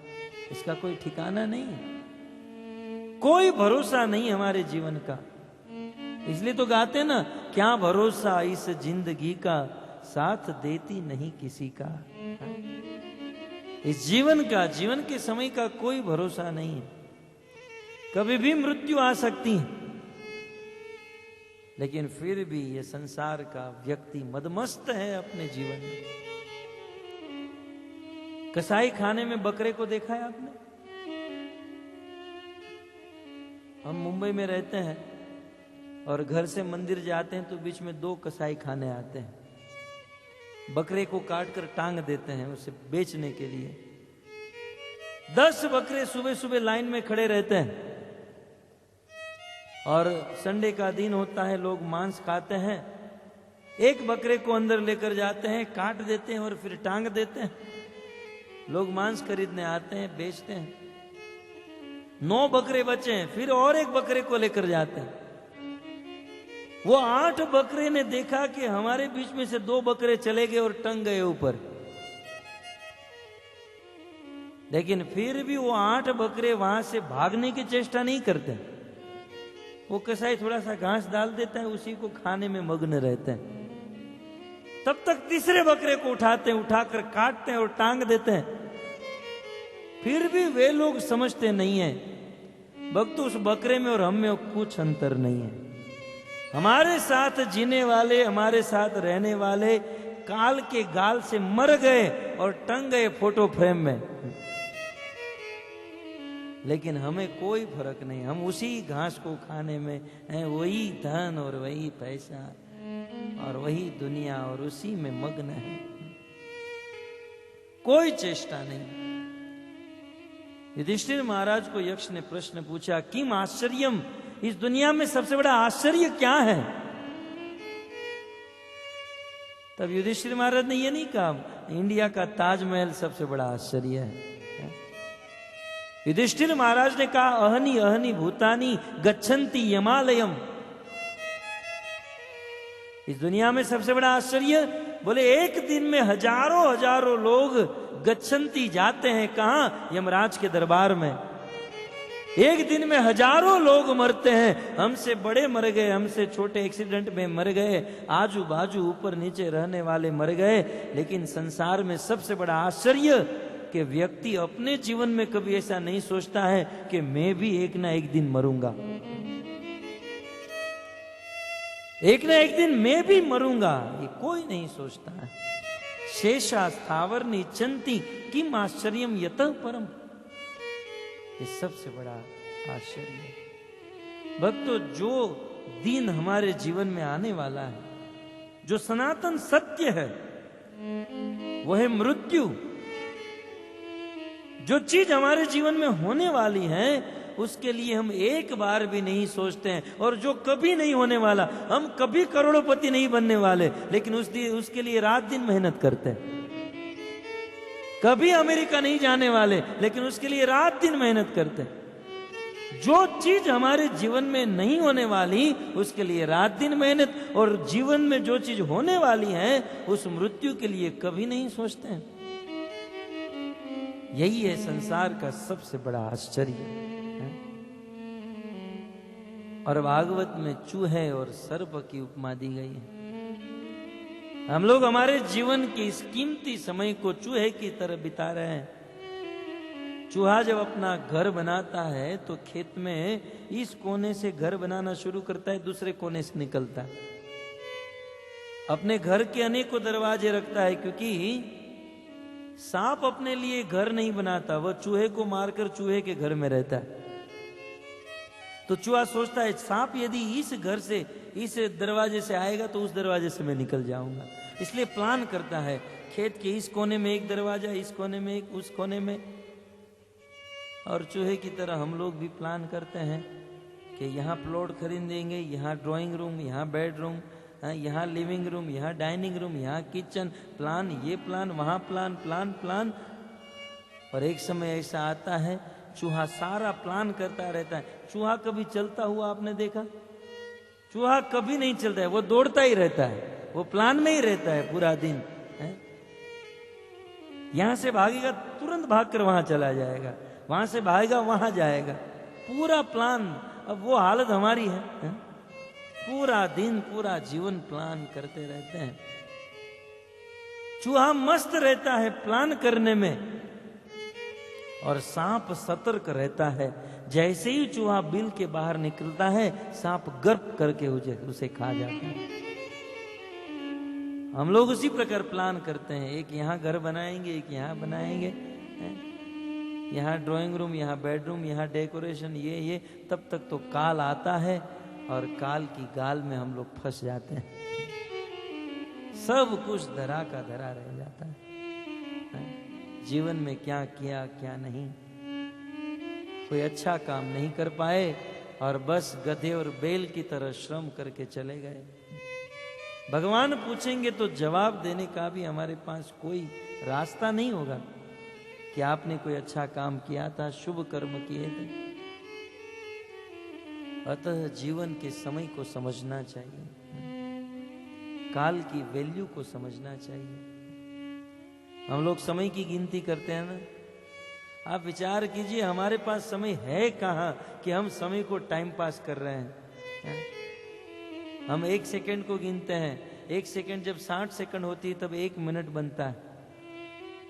इसका कोई ठिकाना नहीं है, कोई भरोसा नहीं हमारे जीवन का। इसलिए तो गाते ना, क्या भरोसा इस जिंदगी का, साथ देती नहीं किसी का। इस जीवन का, जीवन के समय का कोई भरोसा नहीं है, कभी भी मृत्यु आ सकती है। लेकिन फिर भी ये संसार का व्यक्ति मदमस्त है अपने जीवन में। कसाई खाने में बकरे को देखा है आपने? हम मुंबई में रहते हैं और घर से मंदिर जाते हैं तो बीच में 2 कसाई खाने आते हैं, बकरे को काट कर टांग देते हैं उसे बेचने के लिए। 10 बकरे सुबह सुबह लाइन में खड़े रहते हैं और संडे का दिन होता है, लोग मांस खाते हैं। एक बकरे को अंदर लेकर जाते हैं, काट देते हैं और फिर टांग देते हैं। लोग मांस खरीदने आते हैं, बेचते हैं। 9 बकरे बचे हैं, फिर और एक बकरे को लेकर जाते हैं। वो 8 बकरे ने देखा कि हमारे बीच में से 2 बकरे चले गए और टंग गए ऊपर, लेकिन फिर भी वो 8 बकरे वहां से भागने की चेष्टा नहीं करते। वो कसाई थोड़ा सा घास डाल देता है, उसी को खाने में मग्न रहते हैं। तब तक तीसरे बकरे को उठाते हैं, उठाकर काटते हैं और टांग देते हैं। फिर भी वे लोग समझते नहीं है भक्तों, उस बकरे में और हम में कुछ अंतर नहीं है। हमारे साथ जीने वाले, हमारे साथ रहने वाले काल के गाल से मर गए और टंग गए फोटो फ्रेम में, लेकिन हमें कोई फर्क नहीं। हम उसी घास को खाने में हैं, वही धन और वही पैसा और वही दुनिया और उसी में मग्न है, कोई चेष्टा नहीं। युधिष्ठिर महाराज को यक्ष ने प्रश्न पूछा, किम आश्चर्यम, इस दुनिया में सबसे बड़ा आश्चर्य क्या है? तब युधिष्ठिर महाराज ने यह नहीं कहा इंडिया का ताजमहल सबसे बड़ा आश्चर्य है। युधिष्ठिर महाराज ने कहा अहनि अहनि भूतानि गच्छन्ति यमालयम। इस दुनिया में सबसे बड़ा आश्चर्य, बोले एक दिन में हजारों हजारों लोग गच्छन्ति जाते हैं, कहां? यमराज के दरबार में। एक दिन में हजारों लोग मरते हैं, हमसे बड़े मर गए, हमसे छोटे एक्सीडेंट में मर गए, आजू बाजू ऊपर नीचे रहने वाले मर गए। लेकिन संसार में सबसे बड़ा आश्चर्य कि व्यक्ति अपने जीवन में कभी ऐसा नहीं सोचता है कि मैं भी एक ना एक दिन मरूंगा, एक ना एक दिन मैं भी मरूंगा, ये कोई नहीं सोचता है। शेषा स्थावर निचंती किम आश्चर्यम यतः परम, ये सबसे बड़ा आश्चर्य है। भक्तों, जो दिन हमारे जीवन में आने वाला है, जो सनातन सत्य है, वह है मृत्यु। जो चीज हमारे जीवन में होने वाली है उसके लिए हम एक बार भी नहीं सोचते हैं, और जो कभी नहीं होने वाला, हम कभी करोड़पति नहीं बनने वाले, लेकिन उसके लिए रात दिन मेहनत करते हैं। कभी अमेरिका नहीं जाने वाले, लेकिन उसके लिए रात दिन मेहनत करते हैं। जो चीज हमारे जीवन में नहीं होने वाली उसके लिए रात दिन मेहनत, और जीवन में जो चीज होने वाली है उस मृत्यु के लिए कभी नहीं सोचते हैं। यही है संसार का सबसे बड़ा आश्चर्य। और भागवत में चूहे और सर्प की उपमा दी गई है। हम लोग हमारे जीवन के इस कीमती समय को चूहे की तरह बिता रहे हैं। चूहा जब अपना घर बनाता है तो खेत में इस कोने से घर बनाना शुरू करता है, दूसरे कोने से निकलता है। अपने घर के अनेकों दरवाजे रखता है, क्योंकि सांप अपने लिए घर नहीं बनाता, वह चूहे को मारकर चूहे के घर में रहता है। तो चूहा सोचता है सांप यदि इस घर से, इस दरवाजे से आएगा तो उस दरवाजे से मैं निकल जाऊंगा, इसलिए प्लान करता है। खेत के इस कोने में एक दरवाजा, इस कोने में एक, उस कोने में। और चूहे की तरह हम लोग भी प्लान करते हैं कि यहाँ प्लॉट खरीदेंगे, यहाँ ड्राइंग रूम, यहाँ बेडरूम, यहाँ लिविंग रूम, यहाँ डाइनिंग रूम, यहाँ किचन, प्लान, ये प्लान, वहाँ प्लान, प्लान प्लान। और एक समय ऐसा आता है चूहा सारा प्लान करता रहता है। चूहा कभी चलता हुआ आपने देखा? चूहा कभी नहीं चलता है, वो दौड़ता ही रहता है, वो प्लान में ही रहता है पूरा दिन। यहां से भागेगा तुरंत भागकर वहां चला जाएगा, वहां से भागेगा वहां जाएगा, पूरा प्लान। अब वो हालत हमारी है, पूरा दिन पूरा जीवन प्लान करते रहते हैं। चूहा मस्त रहता है प्लान करने में, और सांप सतर्क रहता है। जैसे ही चूहा बिल के बाहर निकलता है, सांप गर्प करके उसे खा जाता है। हम लोग उसी प्रकार प्लान करते हैं, एक यहाँ घर बनाएंगे, एक यहाँ बनाएंगे, यहाँ ड्राइंग रूम, यहाँ बेडरूम, यहाँ डेकोरेशन, ये तब तक तो काल आता है, और काल की गाल में हम लोग फंस जाते हैं। सब कुछ धरा का धरा रह जाता है। जीवन में क्या किया क्या नहीं, कोई अच्छा काम नहीं कर पाए, और बस गधे और बैल की तरह श्रम करके चले गए। भगवान पूछेंगे तो जवाब देने का भी हमारे पास कोई रास्ता नहीं होगा कि आपने कोई अच्छा काम किया था, शुभ कर्म किए थे। अतः जीवन के समय को समझना चाहिए, काल की वैल्यू को समझना चाहिए। हम लोग समय की गिनती करते हैं ना, आप विचार कीजिए हमारे पास समय है कहाँ कि हम समय को टाइम पास कर रहे हैं। हम 1 सेकंड को गिनते हैं, 1 सेकंड जब 60 सेकंड होती है तब 1 मिनट बनता है,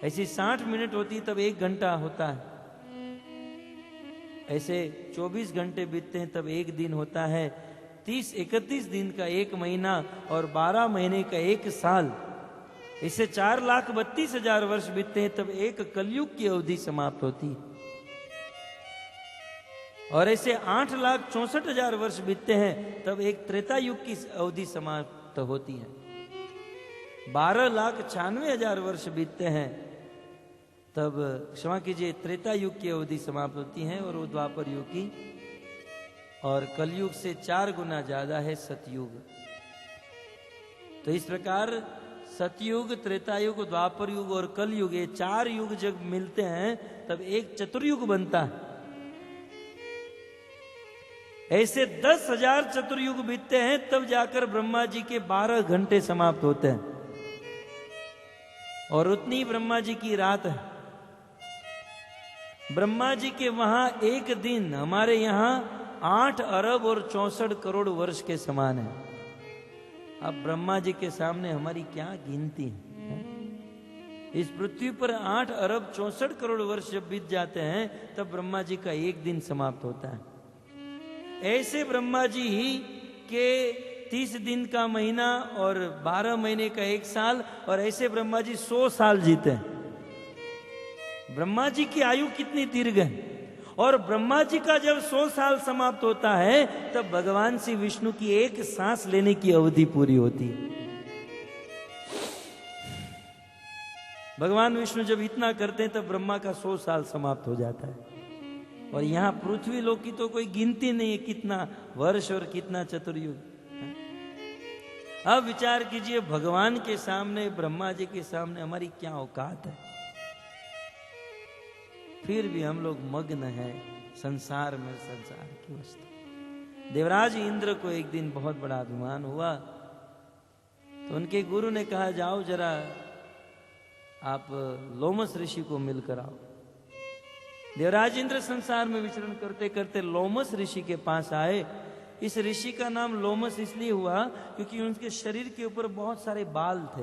ऐसी 60 मिनट होती है तब 1 घंटा होता है, ऐसे 24 घंटे बीतते हैं तब 1 दिन होता है, 30-31 दिन का 1 महीना, और 12 महीने का 1 साल, इससे 4,32,000 वर्ष बीतते हैं तब 1 कलयुग की अवधि समाप्त होती है। और ऐसे 8,64,000 वर्ष बीतते हैं तब 1 त्रेता युग की अवधि समाप्त होती है। 12,96,000 वर्ष बीतते हैं तब, क्षमा कीजिए, त्रेता युग की अवधि समाप्त होती है, और वो द्वापर युग की, और कलयुग से 4 गुना ज्यादा है सतयुग। तो इस प्रकार सतयुग, त्रेता युग, द्वापर युग और कल युग, ये 4 युग जब मिलते हैं तब एक चतुर्युग बनता है। ऐसे 10,000 चतुर्युग बीतते हैं तब जाकर ब्रह्मा जी के 12 घंटे समाप्त होते हैं, और उतनी ब्रह्मा जी की रात है। ब्रह्मा जी के वहां एक दिन हमारे यहां 8 अरब और 64 करोड़ वर्ष के समान है। अब ब्रह्मा जी के सामने हमारी क्या गिनती है? इस पृथ्वी पर 8 अरब 64 करोड़ वर्ष जब बीत जाते हैं तब ब्रह्मा जी का एक दिन समाप्त होता है। ऐसे ब्रह्मा जी के 30 दिन का महीना और 12 महीने का 1 साल, और ऐसे ब्रह्मा जी 100 साल जीते हैं। ब्रह्मा जी की आयु कितनी दीर्घ है। और ब्रह्मा जी का जब 100 साल समाप्त होता है तब भगवान श्री विष्णु की एक सांस लेने की अवधि पूरी होती है। भगवान विष्णु जब इतना करते हैं तब ब्रह्मा का 100 साल समाप्त हो जाता है। और यहां पृथ्वी लोक की तो कोई गिनती नहीं है, कितना वर्ष और कितना चतुर्युग। अब विचार कीजिए, भगवान के सामने, ब्रह्मा जी के सामने हमारी क्या औकात है। फिर भी हम लोग मग्न हैं संसार में, संसार की वस्तु। देवराज इंद्र को एक दिन बहुत बड़ा अभिमान हुआ, तो उनके गुरु ने कहा, जाओ जरा आप लोमस ऋषि को मिलकर आओ। देवराज इंद्र संसार में विचरण करते करते लोमस ऋषि के पास आए। इस ऋषि का नाम लोमस इसलिए हुआ क्योंकि उनके शरीर के ऊपर बहुत सारे बाल थे,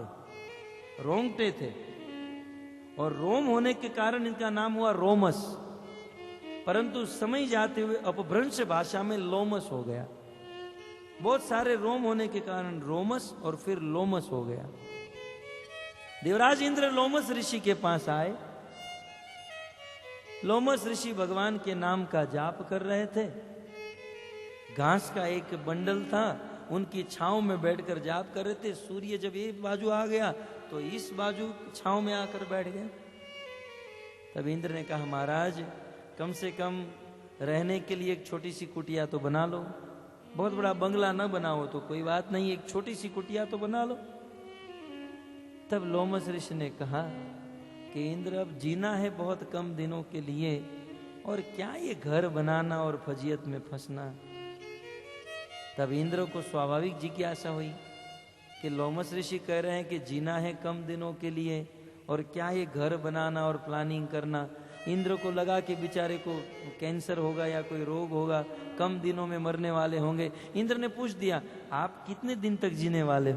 रोंगटे थे, और रोम होने के कारण इनका नाम हुआ रोमस। परंतु समय जाते हुए अपभ्रंश भाषा में लोमस हो गया। बहुत सारे रोम होने के कारण रोमस और फिर लोमस हो गया। देवराज इंद्र लोमस ऋषि के पास आए। लोमस ऋषि भगवान के नाम का जाप कर रहे थे। घास का एक बंडल था, उनकी छांव में बैठकर जाप कर रहे थे। सूर्य जब एक बाजू आ गया तो इस बाजू छांव में आकर बैठ गए। तब इंद्र ने कहा, महाराज कम से कम रहने के लिए एक छोटी सी कुटिया तो बना लो। बहुत बड़ा बंगला न बनाओ तो कोई बात नहीं, एक छोटी सी कुटिया तो बना लो। तब लोमस ऋषि ने कहा कि इंद्र, अब जीना है बहुत कम दिनों के लिए, और क्या ये घर बनाना और फजीयत में फंसना। तब इंद्र को स्वाभाविक जिज्ञासा हुई कि लोमस ऋषि कह रहे हैं कि जीना है कम दिनों के लिए, और क्या ये घर बनाना और प्लानिंग करना। इंद्र को लगा कि बेचारे को कैंसर होगा या कोई रोग होगा, कम दिनों में मरने वाले होंगे। इंद्र ने पूछ दिया, आप कितने दिन तक जीने वाले?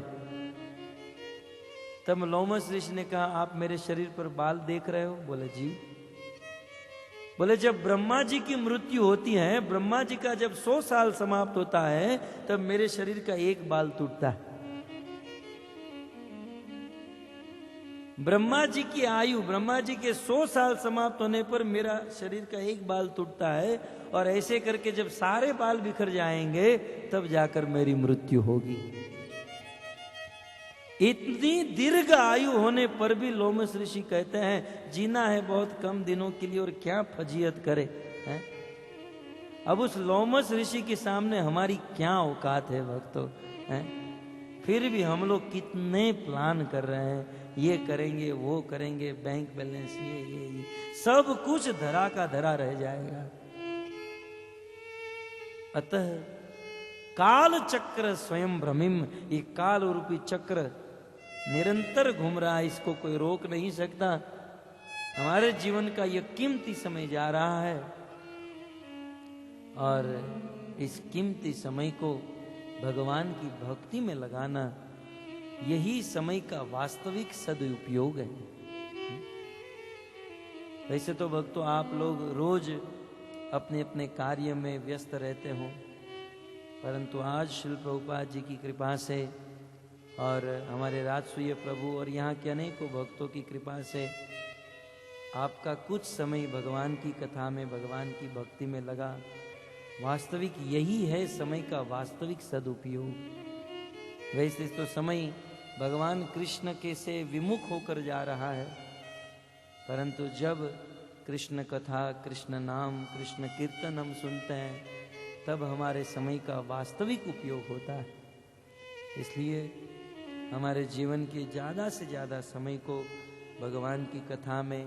तब लोमस ऋषि ने कहा, आप मेरे शरीर पर बाल देख रहे हो? बोले जी। बोले, जब ब्रह्मा जी की मृत्यु होती है, ब्रह्मा जी का जब 100 साल समाप्त होता है तब मेरे शरीर का एक बाल टूटता है। ब्रह्मा जी की आयु, ब्रह्मा जी के 100 साल समाप्त होने पर मेरा शरीर का एक बाल टूटता है, और ऐसे करके जब सारे बाल बिखर जाएंगे तब जाकर मेरी मृत्यु होगी। इतनी दीर्घ आयु होने पर भी लोमस ऋषि कहते हैं जीना है बहुत कम दिनों के लिए, और क्या फजीयत करे हैं? अब उस लोमस ऋषि के सामने हमारी क्या औकात है भक्तों, हैं? फिर भी हम लोग कितने प्लान कर रहे हैं, ये करेंगे वो करेंगे, बैंक बैलेंस ये सब कुछ धरा का धरा रह जाएगा। अतः काल चक्र स्वयं भ्रमिम, ये काल रूपी चक्र निरंतर घूम रहा है, इसको कोई रोक नहीं सकता। हमारे जीवन का यह कीमती समय जा रहा है, और इस कीमती समय को भगवान की भक्ति में लगाना, यही समय का वास्तविक सदुपयोग है। वैसे तो भक्तों आप लोग रोज अपने अपने कार्य में व्यस्त रहते हो, परंतु आज श्रील प्रभुपाद जी की कृपा से और हमारे राजसूय प्रभु और यहाँ के अनेकों भक्तों की कृपा से आपका कुछ समय भगवान की कथा में, भगवान की भक्ति में लगा। वास्तविक यही है समय का वास्तविक सदुपयोग। वैसे तो समय भगवान कृष्ण के से विमुख होकर जा रहा है, परंतु जब कृष्ण कथा, कृष्ण नाम, कृष्ण कीर्तन हम सुनते हैं तब हमारे समय का वास्तविक उपयोग होता है। इसलिए हमारे जीवन के ज़्यादा से ज़्यादा समय को भगवान की कथा में,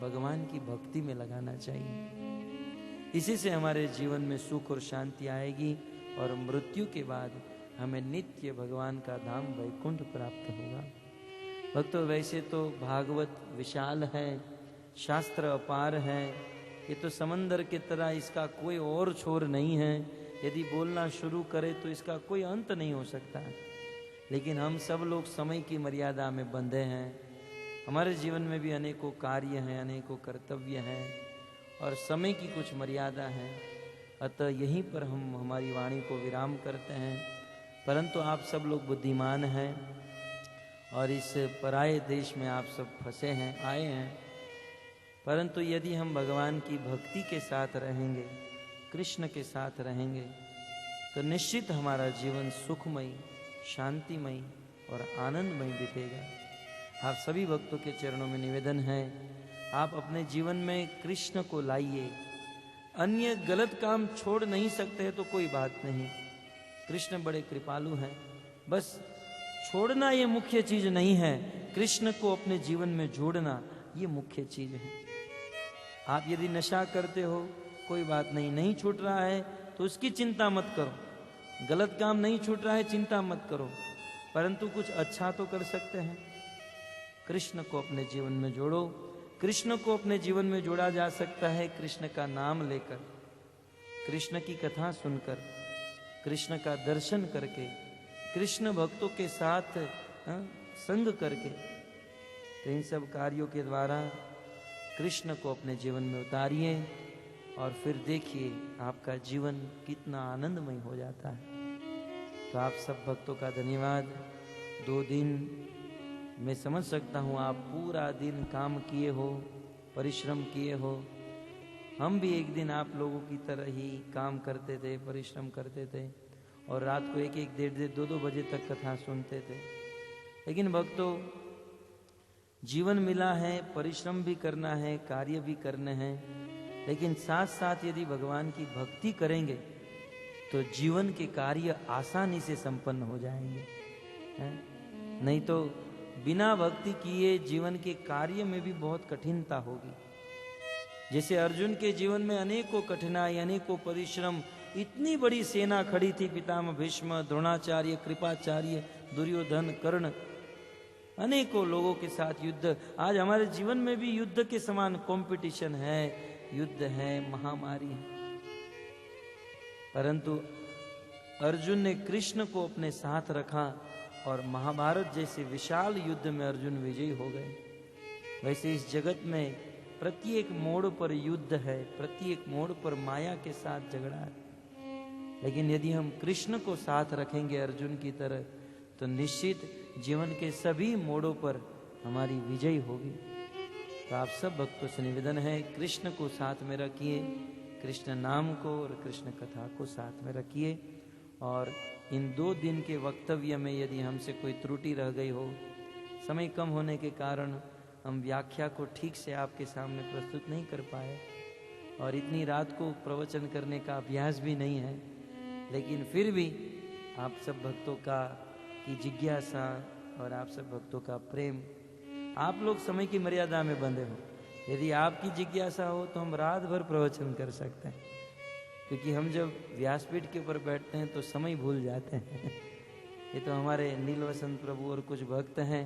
भगवान की भक्ति में लगाना चाहिए। इसी से हमारे जीवन में सुख और शांति आएगी और मृत्यु के बाद हमें नित्य भगवान का धाम वैकुंठ प्राप्त होगा। भक्तों, वैसे तो भागवत विशाल है, शास्त्र अपार है, ये तो समंदर की तरह, इसका कोई और छोर नहीं है। यदि बोलना शुरू करे तो इसका कोई अंत नहीं हो सकता। लेकिन हम सब लोग समय की मर्यादा में बंधे हैं। हमारे जीवन में भी अनेकों कार्य हैं, अनेकों कर्तव्य हैं और समय की कुछ मर्यादा है। अतः यहीं पर हम हमारी वाणी को विराम करते हैं। परंतु आप सब लोग बुद्धिमान हैं और इस पराये देश में आप सब फंसे हैं, आए हैं। परंतु यदि हम भगवान की भक्ति के साथ रहेंगे, कृष्ण के साथ रहेंगे, तो निश्चित हमारा जीवन सुखमयी, शांतिमयी और आनंदमयी बीतेगा। आप सभी भक्तों के चरणों में निवेदन है, आप अपने जीवन में कृष्ण को लाइए। अन्य गलत काम छोड़ नहीं सकते तो कोई बात नहीं, कृष्ण बड़े कृपालु हैं। बस छोड़ना ये मुख्य चीज नहीं है, कृष्ण को अपने जीवन में जोड़ना ये मुख्य चीज है। आप यदि नशा करते हो, कोई बात नहीं, नहीं छूट रहा है तो उसकी चिंता मत करो। गलत काम नहीं छूट रहा है, चिंता मत करो। परंतु कुछ अच्छा तो कर सकते हैं। कृष्ण को अपने जीवन में जोड़ो। कृष्ण को अपने जीवन में जोड़ा जा सकता है कृष्ण का नाम लेकर, कृष्ण की कथा सुनकर, कृष्ण का दर्शन करके, कृष्ण भक्तों के साथ संग करके। तो इन सब कार्यों के द्वारा कृष्ण को अपने जीवन में उतारिए और फिर देखिए आपका जीवन कितना आनंदमय हो जाता है। तो आप सब भक्तों का धन्यवाद। 2 दिन मैं समझ सकता हूँ आप पूरा दिन काम किए हो, परिश्रम किए हो। हम भी एक दिन आप लोगों की तरह ही काम करते थे, परिश्रम करते थे और रात को 1-1, 1:30, 2-2 बजे तक कथा सुनते थे। लेकिन भक्तों, जीवन मिला है, परिश्रम भी करना है, कार्य भी करने हैं, लेकिन साथ साथ यदि भगवान की भक्ति करेंगे तो जीवन के कार्य आसानी से संपन्न हो जाएंगे, है? नहीं तो बिना भक्ति किए जीवन के कार्य में भी बहुत कठिनता होगी। जैसे अर्जुन के जीवन में अनेकों कठिनाई, अनेकों परिश्रम, इतनी बड़ी सेना खड़ी थी, पितामह भीष्म, द्रोणाचार्य, कृपाचार्य, दुर्योधन, कर्ण, अनेकों लोगों के साथ युद्ध। आज हमारे जीवन में भी युद्ध के समान कंपटीशन है, युद्ध है, महामारी है। परंतु अर्जुन ने कृष्ण को अपने साथ रखा और महाभारत जैसे विशाल युद्ध में अर्जुन विजयी हो गए। वैसे इस जगत में प्रत्येक मोड़ पर युद्ध है, प्रत्येक मोड़ पर माया के साथ झगड़ा है। लेकिन यदि हम कृष्ण को साथ रखेंगे अर्जुन की तरह, तो निश्चित जीवन के सभी मोड़ों पर हमारी विजय होगी। तो आप सब भक्तों से निवेदन है, कृष्ण को साथ में रखिए, कृष्ण नाम को और कृष्ण कथा को साथ में रखिए। और इन 2 दिन के वक्तव्य में यदि हमसे कोई त्रुटि रह गई हो, समय कम होने के कारण हम व्याख्या को ठीक से आपके सामने प्रस्तुत नहीं कर पाए और इतनी रात को प्रवचन करने का अभ्यास भी नहीं है, लेकिन फिर भी आप सब भक्तों की जिज्ञासा और आप सब भक्तों का प्रेम, आप लोग समय की मर्यादा में बंधे हो। यदि आपकी जिज्ञासा हो तो हम रात भर प्रवचन कर सकते हैं, क्योंकि हम जब व्यासपीठ के ऊपर बैठते हैं तो समय भूल जाते हैं। ये तो हमारे नील वसंत प्रभु और कुछ भक्त हैं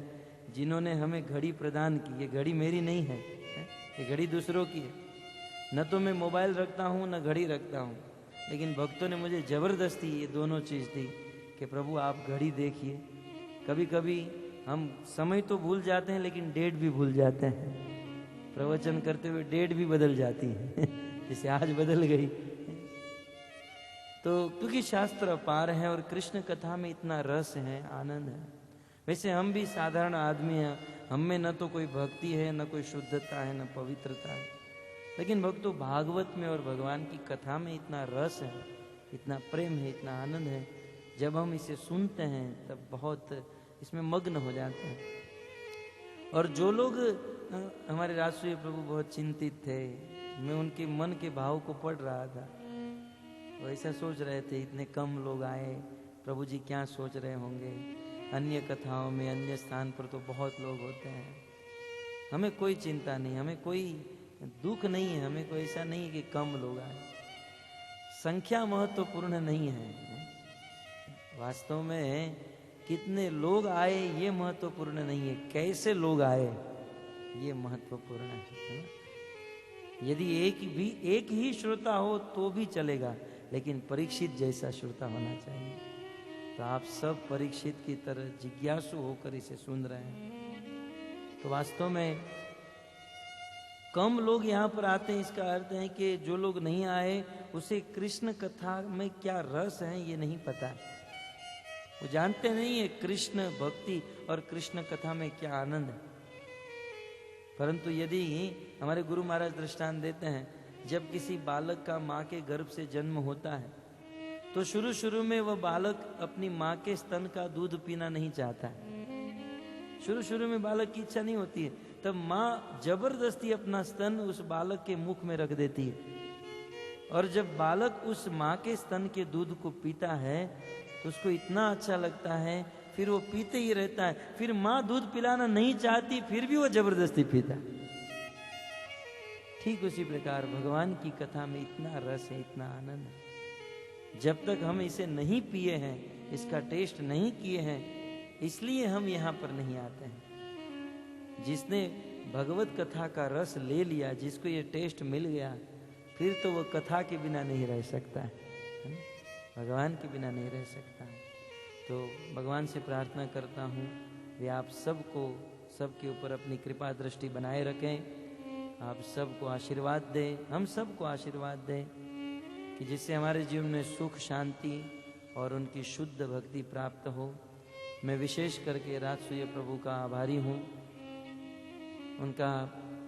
जिन्होंने हमें घड़ी प्रदान की। ये घड़ी मेरी नहीं है, ये घड़ी दूसरों की है। न तो मैं मोबाइल रखता हूँ न घड़ी रखता हूँ, लेकिन भक्तों ने मुझे जबरदस्ती ये दोनों चीज़ दी कि प्रभु आप घड़ी देखिए। कभी कभी हम समय तो भूल जाते हैं लेकिन डेट भी भूल जाते हैं। प्रवचन करते हुए डेट भी बदल जाती है जैसे आज बदल गई। तो क्योंकि शास्त्र अपार है और कृष्ण कथा में इतना रस है, आनंद है। वैसे हम भी साधारण आदमी हैं, हम में न तो कोई भक्ति है, न कोई शुद्धता है, न पवित्रता है, लेकिन भक्तों भागवत में और भगवान की कथा में इतना रस है, इतना प्रेम है, इतना आनंद है। जब हम इसे सुनते हैं तब बहुत इसमें मग्न हो जाते हैं। और जो लोग हमारे राष्ट्रीय प्रभु बहुत चिंतित थे, मैं उनके मन के भाव को पढ़ रहा था, वो ऐसा सोच रहे थे इतने कम लोग आए, प्रभु जी क्या सोच रहे होंगे। अन्य कथाओं में, अन्य स्थान पर तो बहुत लोग होते हैं। हमें कोई चिंता नहीं, हमें कोई दुख नहीं है, हमें कोई ऐसा नहीं है कि कम लोग आए। संख्या महत्वपूर्ण नहीं है, वास्तव में कितने लोग आए ये महत्वपूर्ण नहीं है, कैसे लोग आए ये महत्वपूर्ण है। यदि एक ही श्रोता हो तो भी चलेगा, लेकिन परीक्षित जैसा श्रोता होना चाहिए। तो आप सब परीक्षित की तरह जिज्ञासु होकर इसे सुन रहे हैं। तो वास्तव में कम लोग यहाँ पर आते हैं, इसका अर्थ है कि जो लोग नहीं आए उसे कृष्ण कथा में क्या रस है ये नहीं पता है। वो जानते नहीं है कृष्ण भक्ति और कृष्ण कथा में क्या आनंद है। परंतु यदि हमारे गुरु महाराज दृष्टांत देते हैं, जब किसी बालक का माँ के गर्भ से जन्म होता है तो शुरू शुरू में वह बालक अपनी माँ के स्तन का दूध पीना नहीं चाहता है। शुरू शुरू में बालक की इच्छा नहीं होती है, तब माँ जबरदस्ती अपना स्तन उस बालक के मुख में रख देती है। और जब बालक उस माँ के स्तन के दूध को पीता है तो उसको इतना अच्छा लगता है, फिर वो पीते ही रहता है। फिर माँ दूध पिलाना नहीं चाहती, फिर भी वो जबरदस्ती पीता। ठीक उसी प्रकार भगवान की कथा में इतना रस है, इतना आनंद है। जब तक हम इसे नहीं पिए हैं, इसका टेस्ट नहीं किए हैं, इसलिए हम यहाँ पर नहीं आते हैं। जिसने भगवत कथा का रस ले लिया, जिसको ये टेस्ट मिल गया, फिर तो वो कथा के बिना नहीं रह सकता है, भगवान के बिना नहीं रह सकता है। तो भगवान से प्रार्थना करता हूँ वे आप सबको, सबके ऊपर अपनी कृपा दृष्टि बनाए रखें। आप सबको आशीर्वाद दें, हम सबको आशीर्वाद दें कि जिससे हमारे जीवन में सुख, शांति और उनकी शुद्ध भक्ति प्राप्त हो। मैं विशेष करके राजसूय प्रभु का आभारी हूँ। उनका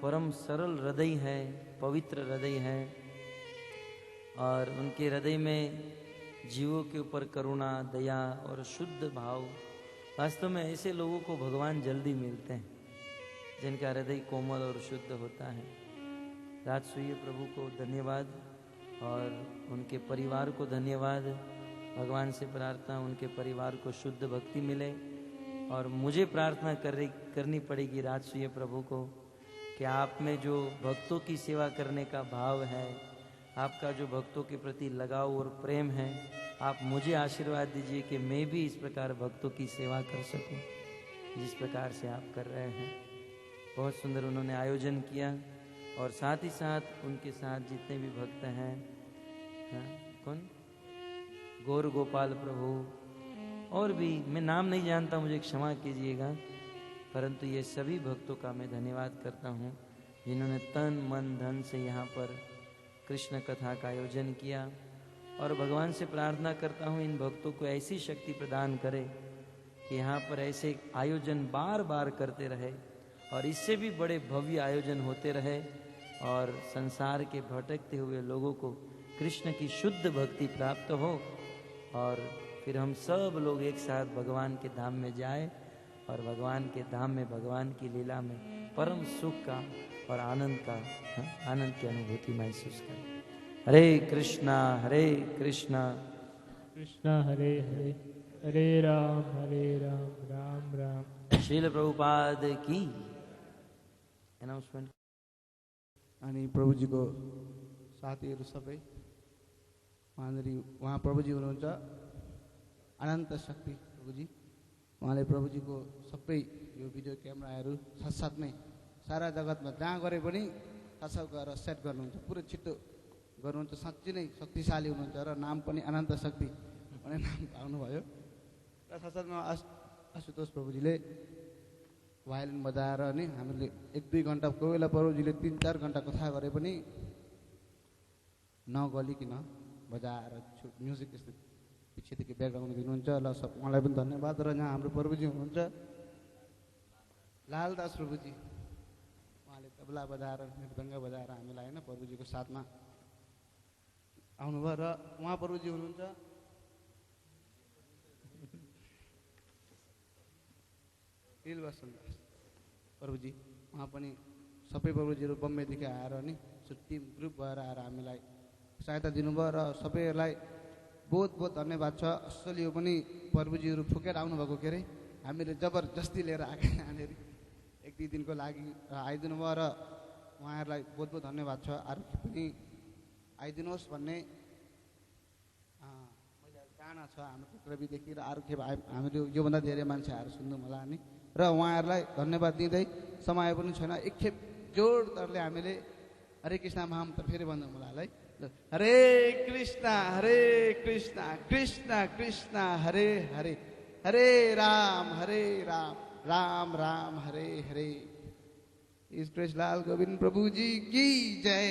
परम सरल हृदय है, पवित्र हृदय है, और उनके हृदय में जीवों के ऊपर करुणा, दया और शुद्ध भाव। वास्तव में ऐसे लोगों को भगवान जल्दी मिलते हैं, जिनका हृदय कोमल और शुद्ध होता है। राजसूय प्रभु को धन्यवाद और उनके परिवार को धन्यवाद। भगवान से प्रार्थना उनके परिवार को शुद्ध भक्ति मिले। और मुझे प्रार्थना करनी पड़ेगी राजसूय प्रभु को कि आप में जो भक्तों की सेवा करने का भाव है, आपका जो भक्तों के प्रति लगाव और प्रेम है, आप मुझे आशीर्वाद दीजिए कि मैं भी इस प्रकार भक्तों की सेवा कर सकूं, जिस प्रकार से आप कर रहे हैं। बहुत सुंदर उन्होंने आयोजन किया, और साथ ही साथ उनके साथ जितने भी भक्त हैं, कौन, गौर गोपाल प्रभु, और भी मैं नाम नहीं जानता, मुझे क्षमा कीजिएगा, परंतु ये सभी भक्तों का मैं धन्यवाद करता हूँ जिन्होंने तन मन धन से यहाँ पर कृष्ण कथा का आयोजन किया। और भगवान से प्रार्थना करता हूँ इन भक्तों को ऐसी शक्ति प्रदान करे कि यहाँ पर ऐसे आयोजन बार बार करते रहे, और इससे भी बड़े भव्य आयोजन होते रहे, और संसार के भटकते हुए लोगों को कृष्ण की शुद्ध भक्ति प्राप्त हो, और फिर हम सब लोग एक साथ भगवान के धाम में जाए, और भगवान के धाम में भगवान की लीला में परम सुख का और आनंद की अनुभूति महसूस करें। हरे कृष्णा कृष्णा हरे हरे, हरे राम राम राम। श्रील प्रभुपाद की अनाउंसमेंट। अनि प्रभुजीको साथीहरू सबै उहाँ प्रभुजी हुनुहुन्छ अनन्त शक्ति प्रभुजी। उहाँले प्रभुजीको सबै यो भिडियो क्यामेराहरू साथसाथमै सारा जगतमा जहाँ गरे पनि साथसाथ गएर सेट गर्नुहुन्छ, पुरै छिट्टो गर्नुहुन्छ। साँच्चै नै शक्तिशाली हुनुहुन्छ र नाम पनि अनन्त शक्ति भन्ने नाम पाउनुभयो। र साथसाथमा आशुतोष प्रभुजीले भायोलिन बजाएर नि हामीले 1-2 घन्टा, कोही बेला प्रभुजीले 3-4 घन्टा कथा गरे पनि नगलिकन बजाएर म्युजिक यस्तो पछिदेखि ब्याकग्राउन्ड दिनुहुन्छ। ल उहाँलाई पनि धन्यवाद। र यहाँ हाम्रो प्रभुजी हुनुहुन्छ लालदास प्रभुजी, उहाँले तबला बजाएर मृदङ्ग बजाएर हामीलाई होइन प्रभुजीको साथमा आउनुभयो। र उहाँ प्रभुजी हुनुहुन्छ दिलबहादुर दास प्रभुजी। उहाँ पनि सबै प्रभुजीहरू बम्बईदेखि आएर नि टिम ग्रुप भएर आएर हामीलाई सहायता दिनुभयो, र सबैलाई बहुत बहुत धन्यवाद छ। असली यो पनि प्रभुजीहरू फुकेर आउनुभएको के अरे हामीले जबरजस्ती लिएर आएको यहाँनिर एक दुई दिनको लागि आइदिनु भयो र उहाँहरूलाई बहुत बहुत धन्यवाद छ। अरू पनि आइदिनुहोस् भन्ने चाहना छ हाम्रो टुक्राबीदेखि र अरू के हामीले योभन्दा धेरै मान्छेहरू सुन्नु होला नि र उहाँहरूलाई धन्यवाद दिँदै समय पनि छैन। एकखेप जोडदारले हामीले हरे कृष्ण महामन्त्र फेरि भन्नु होला है। हरे कृष्ण कृष्ण कृष्ण हरे हरे हरे राम राम राम हरे हरे। इस कृष्णलाल गोविंद प्रभु जी की जय।